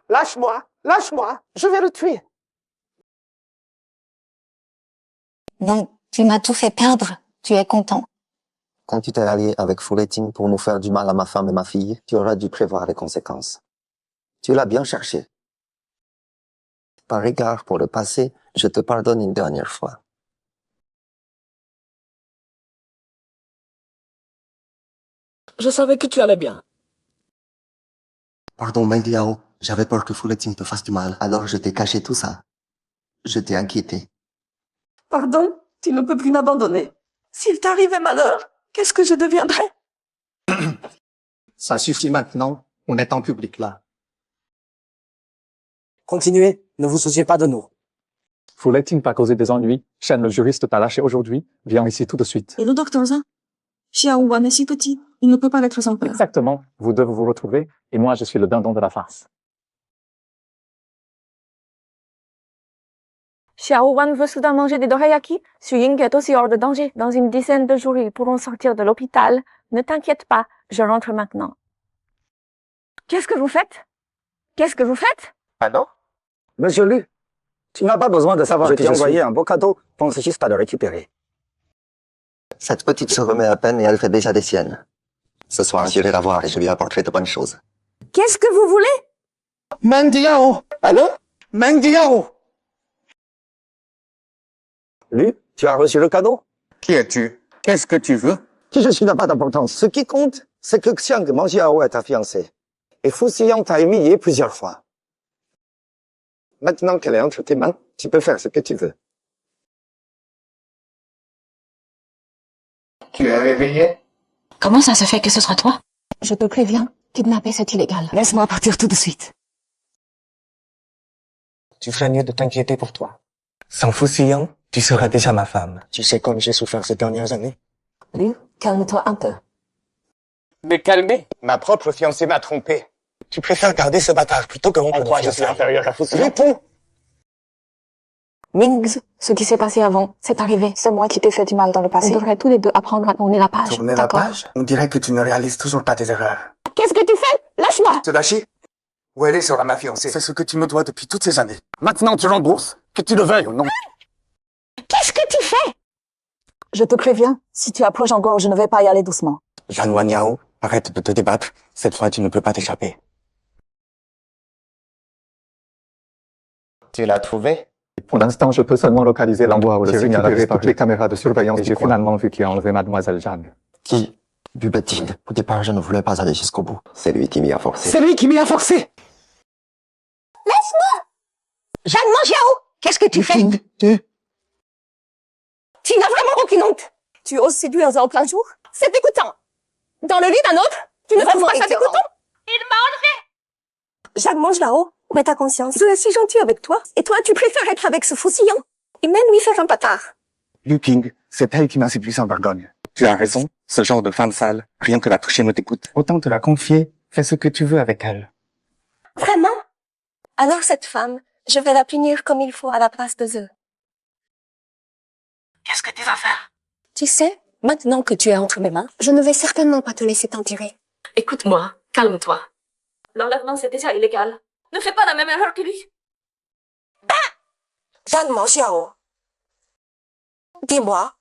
Lâche-moi, lâche-moi, je vais le tuer. Donc, tu m'as tout fait perdre. Tu es content. Quand tu t'es allié avec Fouletting pour nous faire du mal à ma femme et ma fille, tu aurais dû prévoir les conséquences. Tu l'as bien cherché. Par égard pour le passé, je te pardonne une dernière fois. Je savais que tu allais bien. Pardon, Meng Diao. J'avais peur que Fouletting te fasse du mal, alors je t'ai caché tout ça. Je t'ai inquiété. Pardon, tu ne peux plus m'abandonner. S'il t'arrivait malheur, qu'est-ce que je deviendrais? Ça suffit maintenant, on est en public là. Continuez, ne vous souciez pas de nous. Fouletting pas causer des ennuis. Shen, le juriste t'a lâché aujourd'hui. Viens ici tout de suite. Et le docteur Zhang? Xiao Wan est si petit, il ne peut pas l'être sans peur. Exactement. Vous devez vous retrouver. Et moi, je suis le dindon de la farce. Xiao Wan veut soudain manger des dorayaki. Su Ying est aussi hors de danger. Dans une dizaine de jours, ils pourront sortir de l'hôpital. Ne t'inquiète pas, je rentre maintenant. Qu'est-ce que vous faites? Qu'est-ce que vous faites? Pardon? Monsieur Lu, tu n'as pas besoin de savoir. Je t'ai envoyé un beau cadeau. Pense juste à le récupérer. Cette petite se remet à peine et elle fait déjà des siennes. Ce soir, j'irai la voir et je lui apporterai de bonnes choses. Qu'est-ce que vous voulez? Meng Diao! Allô? Meng Diao! Lu, tu as reçu le cadeau? Qui es-tu? Qu'est-ce que tu veux? Qui je suis n'a pas d'importance. Ce qui compte, c'est que Xiang Manjiao est ta fiancée. Et Faucillant t'a humilié plusieurs fois. Maintenant qu'elle est entre tes mains, tu peux faire ce que tu veux. Tu es réveillé? Comment ça se fait que ce soit toi? Je te préviens, kidnapper c'est illégal. Laisse-moi partir tout de suite. Tu ferais mieux de t'inquiéter pour toi. Sans Faucillant, Tu seras déjà ma femme. Tu sais comme j'ai souffert ces dernières années. Liu, calme-toi un peu. Mais calmez, ma propre fiancée m'a trompé. Tu préfères garder ce bâtard plutôt que rompre En quoi je suis inférieur à Faucillon? Réponds! Mings, ce qui s'est passé avant, c'est arrivé. C'est moi qui t'ai fait du mal dans le passé. On devrait tous les deux apprendre à tourner la page. Tourner la d'accord? page? On dirait que tu ne réalises toujours pas tes erreurs. Qu'est-ce que tu fais? Lâche-moi! Tadashi, où elle est sera ma fiancée. C'est ce que tu me dois depuis toutes ces années. Maintenant tu rembourses, que tu le veuilles ou non. Qu'est-ce que tu fais? Je te préviens, si tu approches encore, je ne vais pas y aller doucement. Janwan Yao, arrête de te débattre. Cette fois, tu ne peux pas t'échapper. Tu l'as trouvé? Pour l'instant, je peux seulement localiser l'endroit où le signal avait toutes les caméras de surveillance et j'ai finalement vu qui a enlevé mademoiselle Jeanne. Qui? Bubatine. Au départ, je ne voulais pas aller jusqu'au bout. C'est lui qui m'y a forcé. C'est lui qui m'y a forcé! Laisse-moi! Jeanne Mangiao, qu'est-ce que tu fais? Tu n'as vraiment aucune honte. Tu oses séduire en plein jour? C'est dégoûtant. Dans le lit d'un autre, tu ne trouves pas ça dégoûtant? Il m'a enlevé! Jacques, mange là-haut. Où est ta conscience? Je suis gentil avec toi. Et toi, tu préfères être avec ce faucillon et même lui faire un bâtard. Liu Ping, c'est elle qui m'a séduit sans vergogne. Tu as raison, ce genre de femme sale, rien que la toucher me dégoûte. Autant te la confier, fais ce que tu veux avec elle. Vraiment? Alors cette femme, je vais la punir comme il faut à la place de eux. Qu'est-ce que tu vas faire? Tu sais, maintenant que tu es entre mes mains, je ne vais certainement pas te laisser t'en tirer. Écoute-moi, calme-toi. L'enlèvement, c'est déjà illégal. Ne fais pas la même erreur que lui. Jeanne Mangiao. Dis-moi,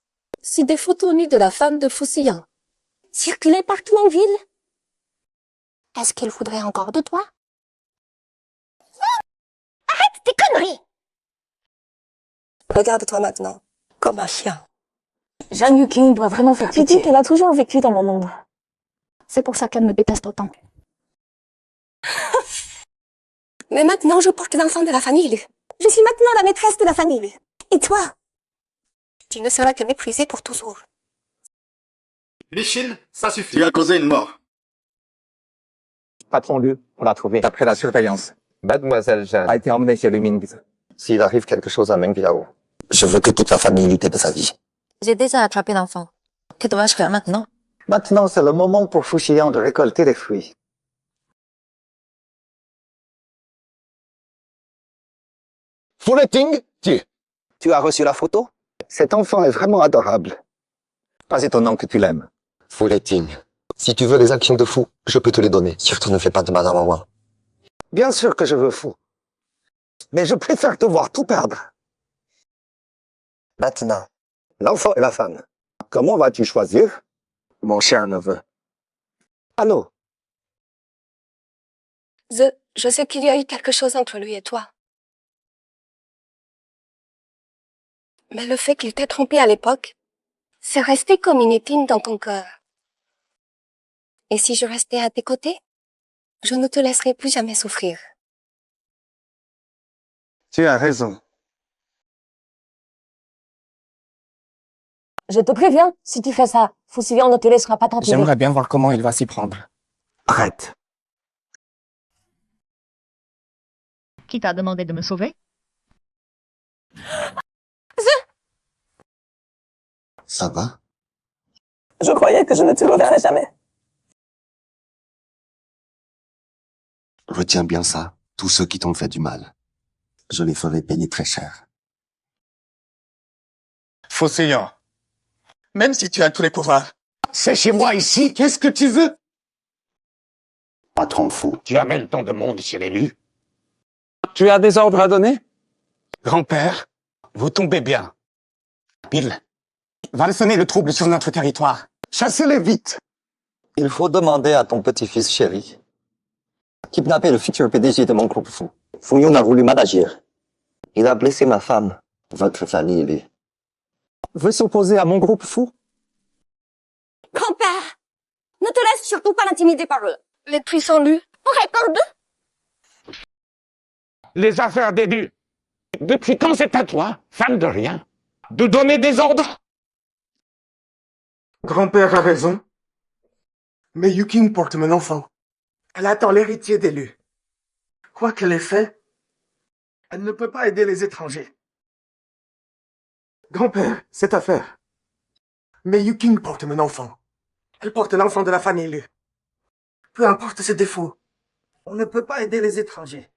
si des photos nues de la femme de Faucillon circulaient partout en ville, est-ce qu'elle voudrait encore de toi? Arrête tes conneries! Regarde-toi maintenant, comme un chien. Jeanne Yuking doit vraiment faire pitié. Tu dis qu'elle a toujours vécu dans mon monde. C'est pour ça qu'elle me déteste autant. Mais maintenant, je porte l'enfant de la famille. Je suis maintenant la maîtresse de la famille. Et toi? Tu ne seras que méprisée pour toujours. Lichine, ça suffit. Tu as causé une mort. Patron Liu, on l'a trouvé après la surveillance. Mademoiselle Jeanne a été emmenée chez le Mings. S'il arrive quelque chose à Meng Biao, je veux que toute la famille lutte de sa vie. J'ai déjà attrapé l'enfant. Que dois-je faire maintenant? Maintenant, c'est le moment pour Faucillon de récolter les fruits. Fouletting, Tu as reçu la photo? Cet enfant est vraiment adorable. Pas étonnant que tu l'aimes. Fouletting. Si tu veux les actions de fou, je peux te les donner. Surtout ne fais pas de mal à maman. Bien sûr que je veux fou. Mais je préfère te voir tout perdre. Maintenant. L'enfant et la femme. Comment vas-tu choisir? Mon cher neveu. Allô? Je sais qu'il y a eu quelque chose entre lui et toi. Mais le fait qu'il t'ait trompé à l'époque, c'est resté comme une épine dans ton cœur. Et si je restais à tes côtés, je ne te laisserai plus jamais souffrir. Tu as raison. Je te préviens, si tu fais ça, Faucillon ne te laissera pas t'en tirer. J'aimerais bien voir comment il va s'y prendre. Arrête. Qui t'a demandé de me sauver? Ça va? Je croyais que je ne te reverrais jamais. Retiens bien ça. Tous ceux qui t'ont fait du mal. Je les ferai payer très cher. Faucillon, même si tu as tous les pouvoirs, c'est chez moi ici, qu'est-ce que tu veux? Patron fou. Tu amènes tant de monde chez l'élu. Tu as des ordres à donner? Grand-père, vous tombez bien. Bill va sonner le trouble sur notre territoire. Chassez-les vite. Il faut demander à ton petit-fils chéri. Kidnapper le futur PDG de mon groupe fou. Fouillon a voulu mal agir. Il a blessé ma femme, votre famille, lui. Veut s'opposer à mon groupe fou? Grand-père, ne te laisse surtout pas l'intimider par eux. Les puissants lus. Récorde. Les affaires d'élu. Depuis quand c'est à toi, femme de rien, de donner des ordres? Grand-père a raison. Mais Yuking porte mon enfant. Elle attend l'héritier d'élu. Quoi qu'elle ait fait, elle ne peut pas aider les étrangers. Grand-père, cette affaire. Mais Yuking porte mon enfant. Elle porte l'enfant de la famille Lu. Peu importe ses défauts, on ne peut pas aider les étrangers.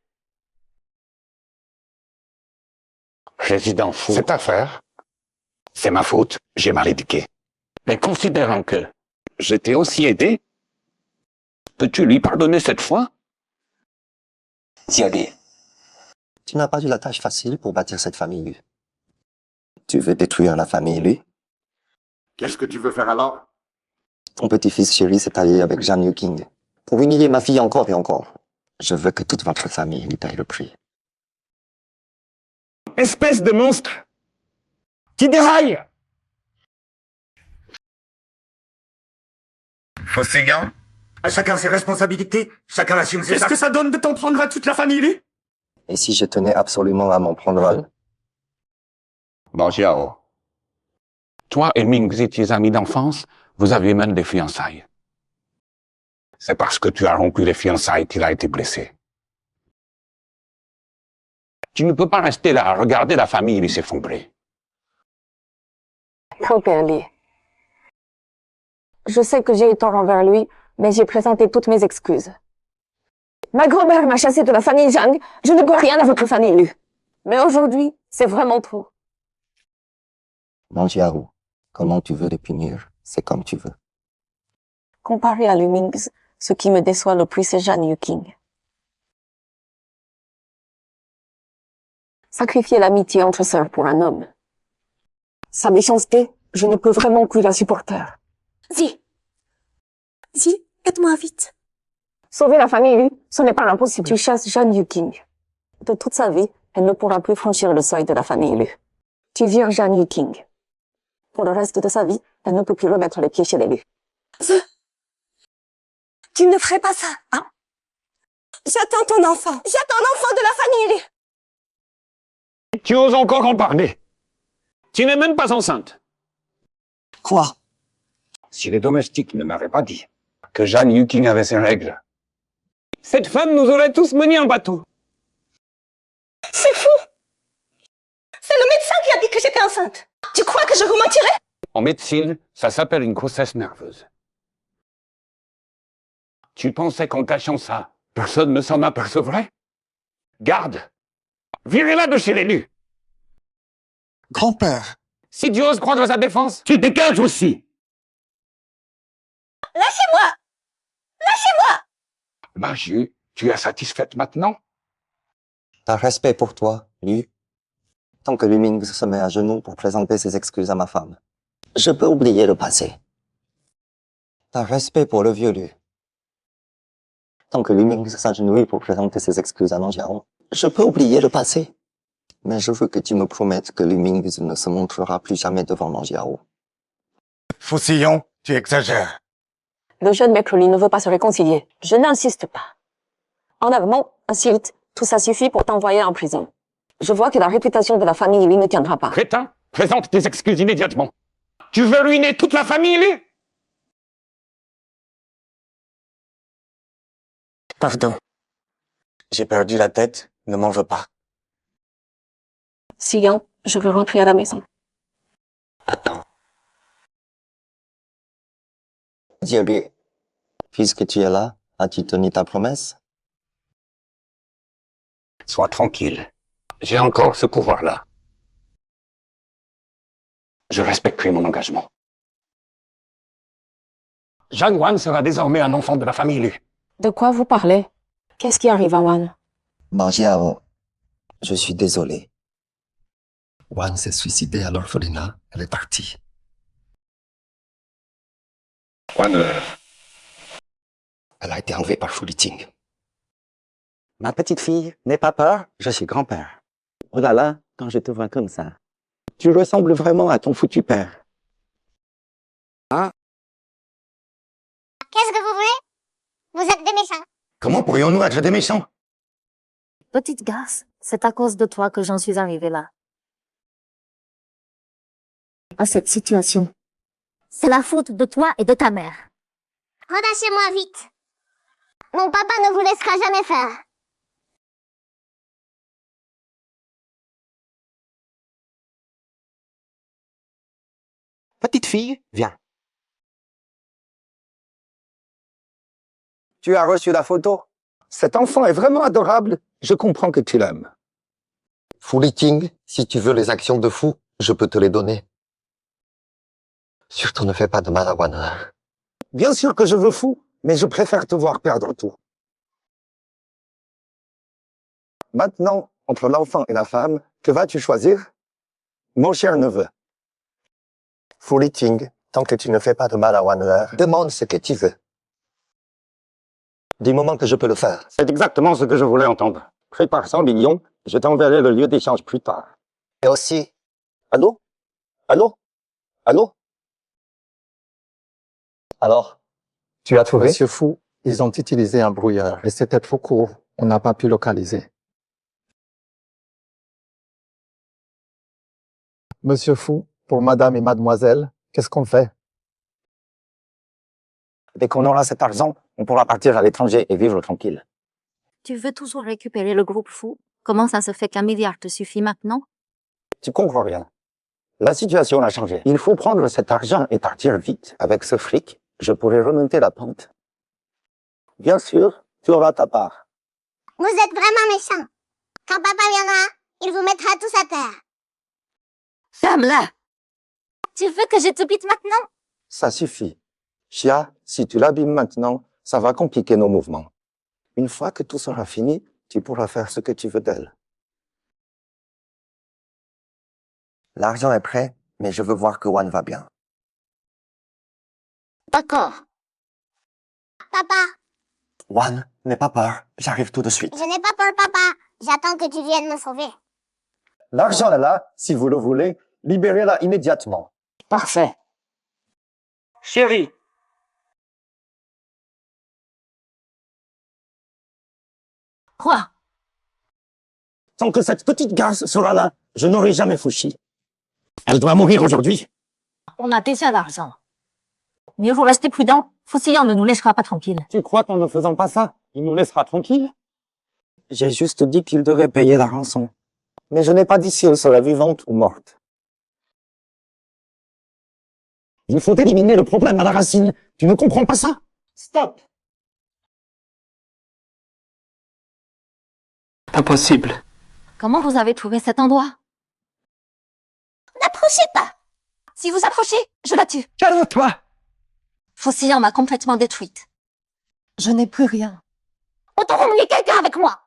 Président Fou. Cette affaire, c'est ma faute, j'ai mal éduqué. Mais considérant que je t'ai aussi aidé, peux-tu lui pardonner cette fois? Thierry, tu n'as pas eu la tâche facile pour bâtir cette famille Lu. Tu veux détruire la famille Lu? Qu'est-ce que tu veux faire alors? Ton petit-fils chéri s'est allié avec Jeanne Yuking pour humilier ma fille encore et encore. Je veux que toute votre famille lui paye le prix. Espèce de monstre qui déraille! Faucillant. À chacun ses responsabilités, chacun assume ses actes. Qu'est-ce que ça donne de t'en prendre à toute la famille Lu? Et si je tenais absolument à m'en prendre un? Bon, Jiao. Toi et Ming, vous étiez amis d'enfance, vous aviez même des fiançailles. C'est parce que tu as rompu les fiançailles qu'il a été blessé. Tu ne peux pas rester là à regarder la famille lui s'effondrer. Grand-père Lee, je sais que j'ai eu tort envers lui, mais j'ai présenté toutes mes excuses. Ma grand-mère m'a chassé de la famille Zhang, je ne dois rien à votre famille Lu. Mais aujourd'hui, c'est vraiment trop. Non, Jiao, comment tu veux les punir, c'est comme tu veux. Comparé à Lu Ming's, ce qui me déçoit le plus, c'est Jeanne Yuking. Sacrifier l'amitié entre sœurs pour un homme. Sa méchanceté, je ne peux vraiment plus la supporter. Dis, aide-moi vite. Sauver la famille Lu, ce n'est pas impossible. Tu chasses Jeanne Yuking. De toute sa vie, elle ne pourra plus franchir le seuil de la famille Lu. Tu vires Jeanne Yuking. Pour le reste de sa vie, elle ne peut plus remettre les pieds chez les Lu. Tu ne ferais pas ça, hein? J'attends ton enfant. J'attends l'enfant de la famille Lu. Tu oses encore en parler. Tu n'es même pas enceinte. Quoi? Si les domestiques ne m'avaient pas dit que Jeanne Yuking avait ses règles, cette femme nous aurait tous menés en bateau. C'est fou! C'est le médecin qui a dit que j'étais enceinte. Tu crois que je vous mentirais? En médecine, ça s'appelle une grossesse nerveuse. Tu pensais qu'en cachant ça, personne ne s'en apercevrait? Garde! Virez-la de chez l'élu! Grand-père. Si tu oses prendre sa défense, tu dégages aussi! Lâchez-moi! Lâchez-moi! Maju, tu es satisfaite maintenant? Par respect pour toi, Lu, tant que Lu Ming se met à genoux pour présenter ses excuses à ma femme, je peux oublier le passé. Par respect pour le vieux Lu, tant que Lu Ming s'agenouille pour présenter ses excuses à Nang Jiao, je peux oublier le passé. Mais je veux que tu me promettes que Lu Ming ne se montrera plus jamais devant Nang Jiao. Faucillon, tu exagères. Le jeune maître Li ne veut pas se réconcilier. Je n'insiste pas. En avant, insulte, tout ça suffit pour t'envoyer en prison. Je vois que la réputation de la famille Li ne tiendra pas. Crétin, présente tes excuses immédiatement. Tu veux ruiner toute la famille, Li? Pardon. J'ai perdu la tête, ne m'en veux pas. Sion, je veux rentrer à la maison. Attends. Thierry, puisque tu es là, as-tu tenu ta promesse? Sois tranquille. J'ai encore ce pouvoir-là. Je respecterai mon engagement. Zhang Wan sera désormais un enfant de la famille Lu. De quoi vous parlez? Qu'est-ce qui arrive à Wan? Jiao, je suis désolé. Wan s'est suicidée à l'orphelinat, elle est partie. Wan, Elle a été enlevée par Fu Liting. Ma petite fille, n'aie pas peur, je suis grand-père. Oh là là, quand je te vois comme ça. Tu ressembles vraiment à ton foutu père. Hein? Qu'est-ce que vous voulez? Vous êtes des méchants. Comment pourrions-nous être des méchants? Petite garce, c'est à cause de toi que j'en suis arrivée là. À cette situation. C'est la faute de toi et de ta mère. Relâchez-moi vite. Mon papa ne vous laissera jamais faire. fille, viens. Tu as reçu la photo? Cet enfant est vraiment adorable. Je comprends que tu l'aimes. Fu Liting, si tu veux les actions de Fu, je peux te les donner. Surtout ne fais pas de mal à Wan. Bien sûr que je veux Fu, mais je préfère te voir perdre tout. Maintenant, entre l'enfant et la femme, que vas-tu choisir? Mon cher neveu. Fu Liting, tant que tu ne fais pas de mal à Wan, demande ce que tu veux. Du moment que je peux le faire. C'est exactement ce que je voulais entendre. Prépare 100 millions, je t'enverrai le lieu d'échange plus tard. Et aussi... Allô? Allô? Allô? Alors? Tu as trouvé? Monsieur Fu, ils ont utilisé un brouilleur et c'était trop court. On n'a pas pu localiser. Monsieur Fu, pour madame et mademoiselle, qu'est-ce qu'on fait? Dès qu'on aura cet argent, on pourra partir à l'étranger et vivre tranquille. Tu veux toujours récupérer le groupe Fu? Comment ça se fait qu'un milliard te suffit maintenant? Tu comprends rien. La situation a changé. Il faut prendre cet argent et partir vite. Avec ce fric, je pourrais remonter la pente. Bien sûr, tu auras ta part. Vous êtes vraiment méchants. Quand papa viendra, il vous mettra tous à terre. Ferme-la! Tu veux que je te bite maintenant? Ça suffit. Chia, si tu l'abîmes maintenant, ça va compliquer nos mouvements. Une fois que tout sera fini, tu pourras faire ce que tu veux d'elle. L'argent est prêt, mais je veux voir que Wan va bien. D'accord. Papa, Wan, n'aie pas peur, j'arrive tout de suite. je n'ai pas peur, papa. J'attends que tu viennes me sauver. L'argent est là, si vous le voulez. Libérez-la immédiatement. Parfait. Chérie. Quoi? Tant que cette petite garce sera là, je n'aurai jamais Fushi. Elle doit mourir aujourd'hui. On a déjà l'argent. Mais il faut rester prudent. Faucillon ne nous laissera pas tranquille. Tu crois qu'en ne faisant pas ça, il nous laissera tranquilles? J'ai juste dit qu'il devait payer la rançon. Mais je n'ai pas dit si elle serait vivante ou morte. Il faut éliminer le problème à la racine. Tu ne comprends pas ça? Stop. Impossible. Comment vous avez trouvé cet endroit? N'approchez pas! Si vous approchez, je la tue. Calme-toi! Faucillon m'a complètement détruite. Je n'ai plus rien. Autant emmener quelqu'un avec moi.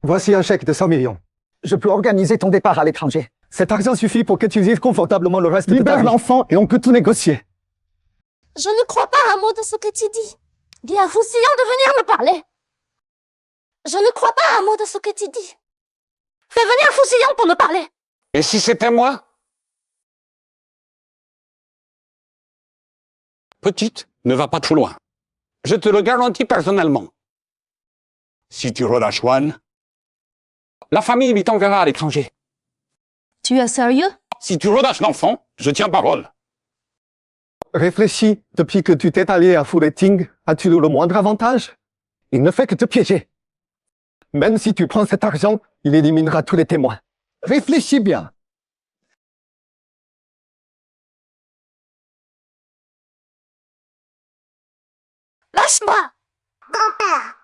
Voici un chèque de 100 millions. Je peux organiser ton départ à l'étranger. Cet argent suffit pour que tu vives confortablement le reste de ta vie. Libère l'enfant et on peut tout négocier. Je ne crois pas un mot de ce que tu dis. Dis à Faucillon de venir me parler. Je ne crois pas un mot de ce que tu dis. Fais venir Faucillon pour me parler. Et si c'était moi? Petite, ne va pas trop loin. Je te le garantis personnellement. Si tu relâches Wan, la famille lui t'enverra à l'étranger. Tu es sérieux? Si tu relâches l'enfant, je tiens parole. Réfléchis, depuis que tu t'es allié à Fu Liting, as-tu le moindre avantage? Il ne fait que te piéger. Même si tu prends cet argent, il éliminera tous les témoins. Réfléchis bien. Lâche-moi! Grand-père,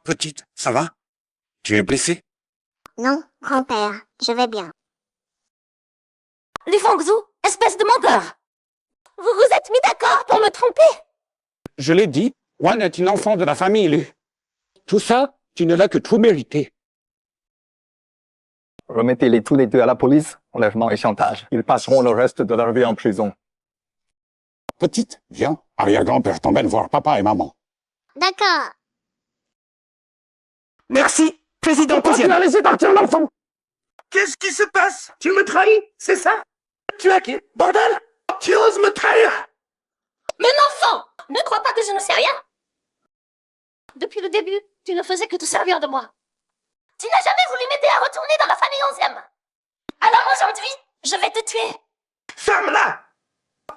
Petite, ça va? Tu es blessée? non, grand-père, je vais bien. Li Fangzhu, espèce de menteur! Vous vous êtes mis d'accord pour me tromper? Je l'ai dit, Wan est une enfant de la famille Lu. Tout ça, tu ne l'as que trop mérité. Remettez-les tous les deux à la police, enlèvement et chantage. Ils passeront le reste de leur vie en prison. Petite, viens, arrière-grand-père t'emmène voir papa et maman. D'accord. Merci, président Pourquoi tu as laissé partir l'enfant? Qu'est-ce qui se passe? Tu me trahis, c'est ça? Tu es qui? Bordel? Tu oses me trahir? Mais l'enfant! Ne crois pas que je ne sais rien! Depuis le début, tu ne faisais que te servir de moi. Tu n'as jamais voulu m'aider à retourner dans la famille 11e. Alors aujourd'hui, je vais te tuer. Ferme-la!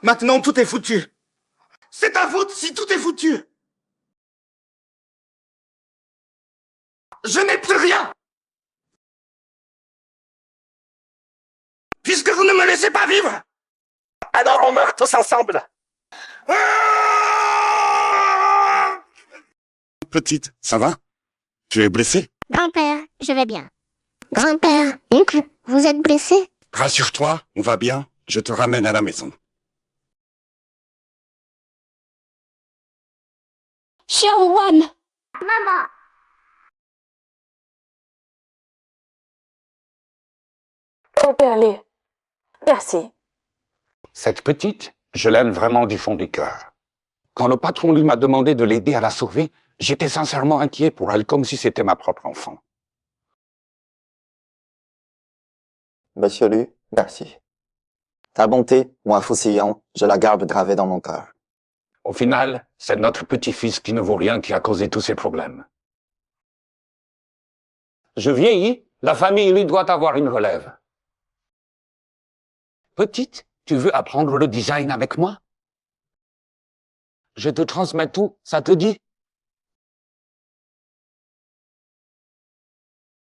Maintenant, tout est foutu. C'est ta faute si tout est foutu. Je n'ai plus rien. Puisque vous ne me laissez sais pas vivre? Alors on meurt tous ensemble. Petite, ça va? Tu es blessée? Grand-père, je vais bien. Grand-père, oncle, vous êtes blessé? Rassure-toi, on va bien. Je te ramène à la maison. Shaowan! Maman! Oh, Perlé. Merci. Cette petite, je l'aime vraiment du fond du cœur. Quand le patron lui m'a demandé de l'aider à la sauver, j'étais sincèrement inquiet pour elle, comme si c'était ma propre enfant. Monsieur Lu, merci. Ta bonté, moi Fusillon, je la garde gravée dans mon cœur. Au final, c'est notre petit-fils qui ne vaut rien qui a causé tous ces problèmes. Je vieillis, la famille lui doit avoir une relève. Petite, tu veux apprendre le design avec moi? Je te transmets tout, ça te dit?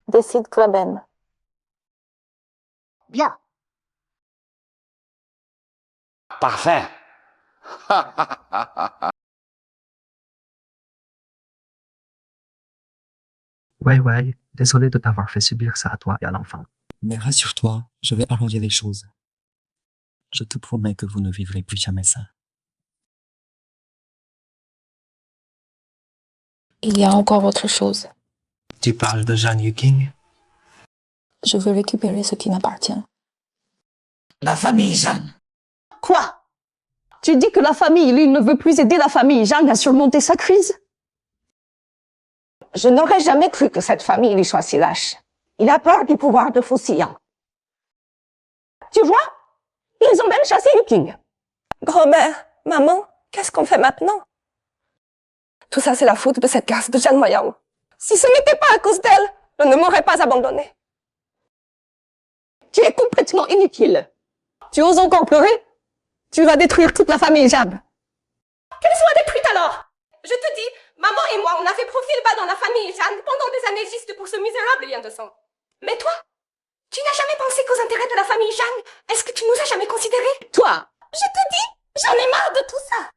Décide Cluben. Bien. Parfait. Ouais, désolé de t'avoir fait subir ça à toi et à l'enfant. Mais rassure-toi, je vais arranger les choses. Je te promets que vous ne vivrez plus jamais ça. Il y a encore autre chose. Tu parles de Jeanne Yuking? Je veux récupérer ce qui m'appartient. La famille Jeanne. Quoi? Tu dis que la famille, lui, ne veut plus aider la famille Jeanne à surmonter sa crise? Je n'aurais jamais cru que cette famille lui soit si lâche. Il a peur du pouvoir de Fusillon. Tu vois? Ils ont même chassé Yuking. Grand-mère, maman, qu'est-ce qu'on fait maintenant? Tout ça, c'est la faute de cette garce de Jeanne Moyao. Si ce n'était pas à cause d'elle, je ne m'aurais pas abandonnée. Tu es complètement inutile. Tu oses encore pleurer? Tu vas détruire toute la famille Jeanne. Qu'elle soit détruite alors! Je te dis, maman et moi, on a fait profil bas dans la famille Jeanne pendant des années juste pour ce misérable lien de sang. Mais toi, tu n'as jamais pensé qu'aux intérêts de la famille Jeanne? Est-ce que tu nous as jamais considérés? Toi! Je te dis, j'en ai marre de tout ça!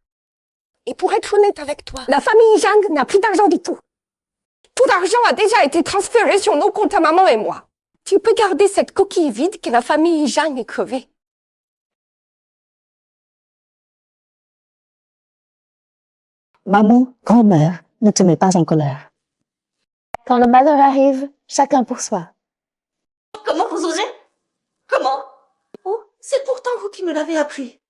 Et pour être honnête avec toi, La famille Jeanne n'a plus d'argent du tout. tout l'argent a déjà été transféré sur nos comptes à maman et moi. Tu peux garder cette coquille vide que la famille Jeanne est crevée. Maman, grand-mère, ne te mets pas en colère. Quand le malheur arrive, chacun pour soi. Comment vous osez? Comment? Oh, c'est pourtant vous qui me l'avez appris.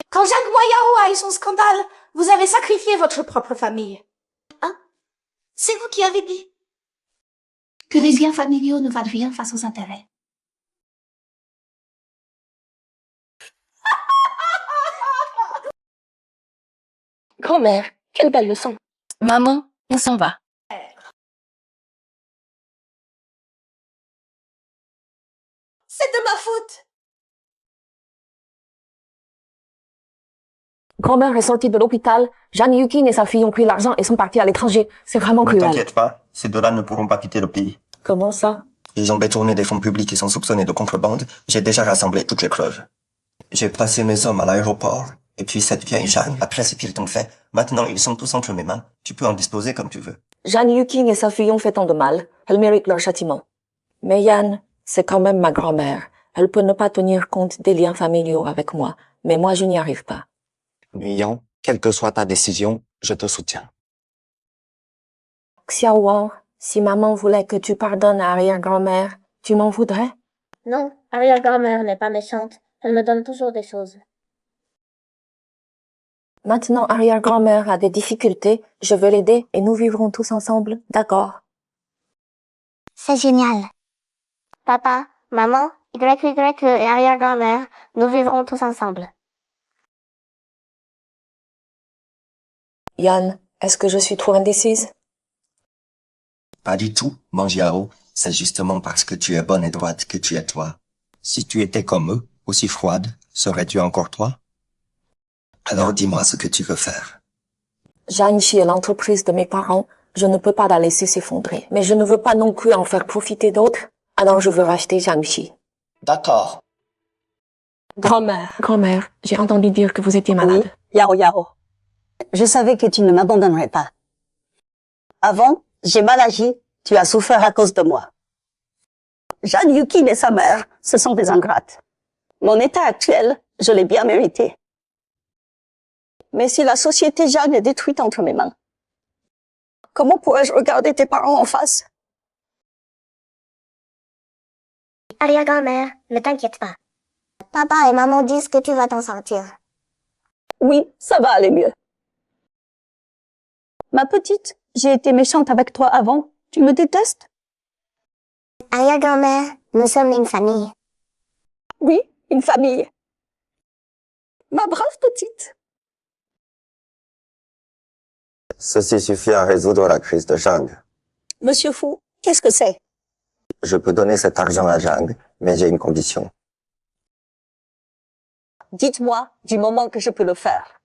Quand Jacques Moyao a eu son scandale, vous avez sacrifié votre propre famille. Hein? C'est vous qui avez dit que les liens familiaux ne valent rien face aux intérêts. Grand-mère, quelle belle leçon. Maman, on s'en va. C'est de ma faute. Grand-mère est sortie de l'hôpital, Jeanne Yukin et sa fille ont pris l'argent et sont partis à l'étranger. C'est vraiment Ne cruel. t'inquiète pas, ces deux-là ne pourront pas quitter le pays. Comment ça? Ils ont détourné des fonds publics et sont soupçonnés de contrebande. J'ai déjà rassemblé toutes les preuves. J'ai passé mes hommes à l'aéroport. Et puis cette vieille Jeanne, après ce qu'ils t'ont fait, maintenant ils sont tous entre mes mains. Tu peux en disposer comme tu veux. Jeanne Yuking et sa fille ont fait tant de mal. Elles méritent leur châtiment. Mais Yann, c'est quand même ma grand-mère. Elle peut ne pas tenir compte des liens familiaux avec moi. Mais moi, je n'y arrive pas. Nguyen, quelle que soit ta décision, je te soutiens. Xiao Wang, si maman voulait que tu pardonnes à arrière-grand-mère, tu m'en voudrais? Non, arrière-grand-mère n'est pas méchante. Elle me donne toujours des choses. Maintenant, arrière-grand-mère a des difficultés. Je veux l'aider et nous vivrons tous ensemble, d'accord? C'est génial. Papa, maman, YY et arrière-grand-mère, nous vivrons tous ensemble. Yann, est-ce que je suis trop indécise? Pas du tout, Mangiaro. C'est justement parce que tu es bonne et droite que tu es toi. Si tu étais comme eux, aussi froide, serais-tu encore toi? Alors dis-moi ce que tu veux faire. Jiangxi est l'entreprise de mes parents. Je ne peux pas la laisser s'effondrer. Mais je ne veux pas non plus en faire profiter d'autres. Alors je veux racheter Jiangxi. D'accord. Grand-mère, j'ai entendu dire que vous étiez malade. Oui, Yao Yao. Je savais que tu ne m'abandonnerais pas. Avant, j'ai mal agi, tu as souffert à cause de moi. Jeanne Yukin et sa mère, ce sont des ingrates. Mon état actuel, je l'ai bien mérité. Mais si la société Jeanne est détruite entre mes mains, comment pourrais-je regarder tes parents en face? Arrière-grand-mère, ne t'inquiète pas. Papa et maman disent que tu vas t'en sortir. Oui, ça va aller mieux. Ma petite, j'ai été méchante avec toi avant. Tu me détestes? Arrière-grand-mère, nous sommes une famille. Oui, une famille. Ma brave petite. Ceci suffit à résoudre la crise de Zhang. Monsieur Fu, qu'est-ce que c'est? Je peux donner cet argent à Zhang, mais j'ai une condition. Dites-moi du moment que je peux le faire.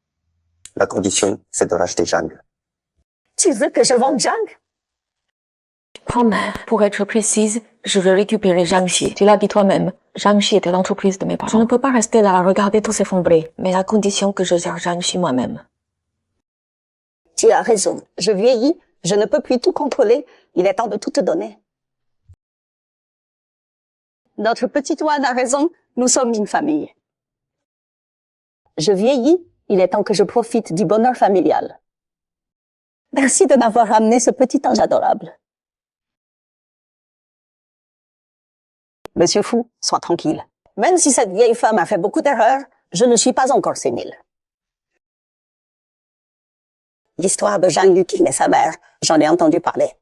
La condition, c'est de racheter Zhang. Tu veux que je vende Zhang? Grand-mère, pour être précise, je veux récupérer Zhang Xi. Tu l'as dit toi-même. Zhang Xi était l'entreprise de mes parents. Je ne peux pas rester là à regarder tout s'effondrer, mais à condition que je gère Zhang Xi moi-même. Tu as raison. Je vieillis, je ne peux plus tout contrôler. Il est temps de tout te donner. Notre petite Wan a raison, nous sommes une famille. Je vieillis, il est temps que je profite du bonheur familial. Merci de m'avoir ramené ce petit ange adorable. Monsieur Fu, sois tranquille. Même si cette vieille femme a fait beaucoup d'erreurs, je ne suis pas encore sénile. L'histoire de Zhang Yuqin et sa mère, j'en ai entendu parler.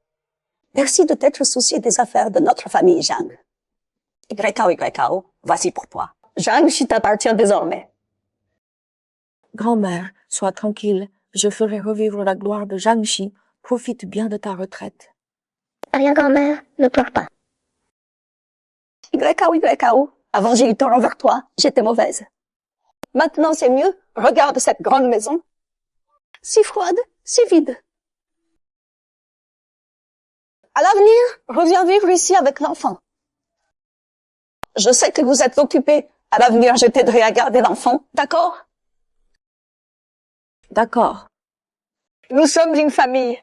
Merci de t'être soucié des affaires de notre famille Zhang. YKO, voici pour toi. Zhang Xi t'appartient désormais. Grand-mère, sois tranquille. Je ferai revivre la gloire de Zhang Xi. Profite bien de ta retraite. Arrière-grand-mère, ne pleure pas. YKO, avant j'ai eu tort envers toi, j'étais mauvaise. Maintenant c'est mieux, regarde cette grande maison. Si froide, si vide. À l'avenir, reviens vivre ici avec l'enfant. Je sais que vous êtes occupés. À l'avenir, je t'aiderai à garder l'enfant, d'accord? D'accord. Nous sommes une famille.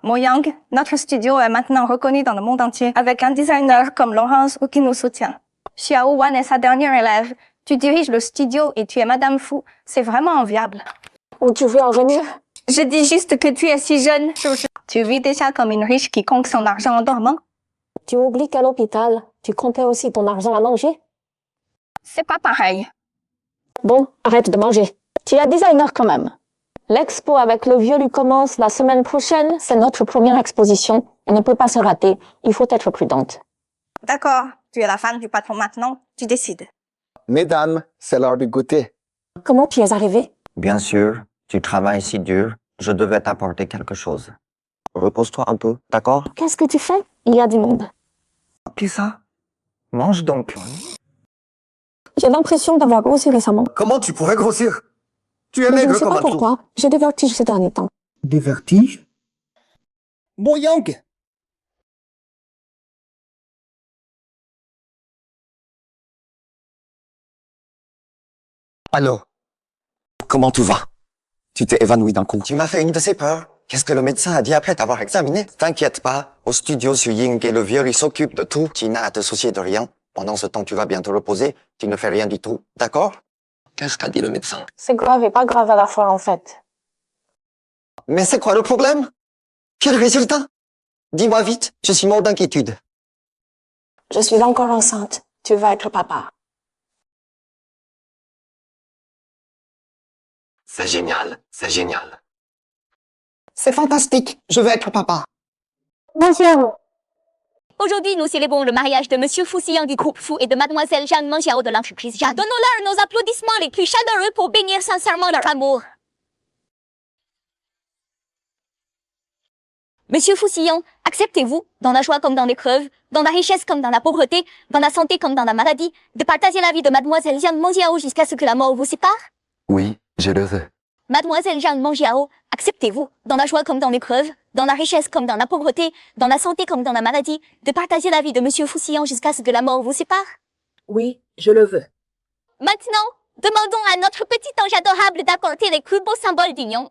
Moyang, notre studio est maintenant reconnu dans le monde entier avec un designer comme Laurence qui nous soutient. Xiao Wan est sa dernière élève. Tu diriges le studio et tu es Madame Fu. C'est vraiment enviable. Où tu veux en venir? Je dis juste que tu es si jeune. Tu vis déjà comme une riche qui compte son argent en dormant. Tu oublies qu'à l'hôpital, tu comptais aussi ton argent à manger? C'est pas pareil. Bon, arrête de manger. Tu es designer quand même. L'expo avec le vieux lui commence la semaine prochaine. C'est notre première exposition. On ne peut pas se rater. Il faut être prudente. D'accord. Tu es la femme du patron maintenant. Tu décides. Mesdames, c'est l'heure du goûter. Comment tu es arrivée? Bien sûr, tu travailles si dur, je devais t'apporter quelque chose. Repose-toi un peu, d'accord? Qu'est-ce que tu fais? Il y a du monde. Qui ça? Mange donc. J'ai l'impression d'avoir grossi récemment. Comment tu pourrais grossir? Tu es Mais je ne maigre sais comme pas un trou. pourquoi. J'ai des vertiges ces derniers temps. Des vertiges? Moyang! Allô? Comment tout va? Tu t'es évanoui d'un coup. Tu m'as fait une de ces peurs. Qu'est-ce que le médecin a dit après t'avoir examiné? T'inquiète pas. Au studio, Su Ying et le vieux, ils s'occupent de tout. Tu n'as à te soucier de rien. Pendant ce temps, tu vas bien te reposer. Tu ne fais rien du tout. D'accord? Qu'est-ce qu'a dit le médecin? C'est grave et pas grave à la fois, en fait. Mais c'est quoi le problème? Quel résultat? Dis-moi vite. Je suis mort d'inquiétude. Je suis encore enceinte. Tu vas être papa. C'est génial. C'est génial. C'est fantastique. Je veux être papa. Bonjour. Aujourd'hui, nous célébrons le mariage de Monsieur Fu Xiyang du groupe Fu et de Mademoiselle Zhang Mengxiao de l'entreprise Zhang. Donnons-leur nos applaudissements les plus chaleureux pour bénir sincèrement leur amour. Monsieur Fu Xiyang, acceptez-vous, dans la joie comme dans l'épreuve, dans la richesse comme dans la pauvreté, dans la santé comme dans la maladie, de partager la vie de Mademoiselle Zhang Mengxiao jusqu'à ce que la mort vous sépare? Oui, je le veux. Mademoiselle Zhang Mengxiao, acceptez-vous, dans la joie comme dans l'épreuve, dans la richesse comme dans la pauvreté, dans la santé comme dans la maladie, de partager la vie de Monsieur Foussillon jusqu'à ce que la mort vous sépare? Oui, je le veux. Maintenant, demandons à notre petit ange adorable d'apporter les plus beaux symboles d'union.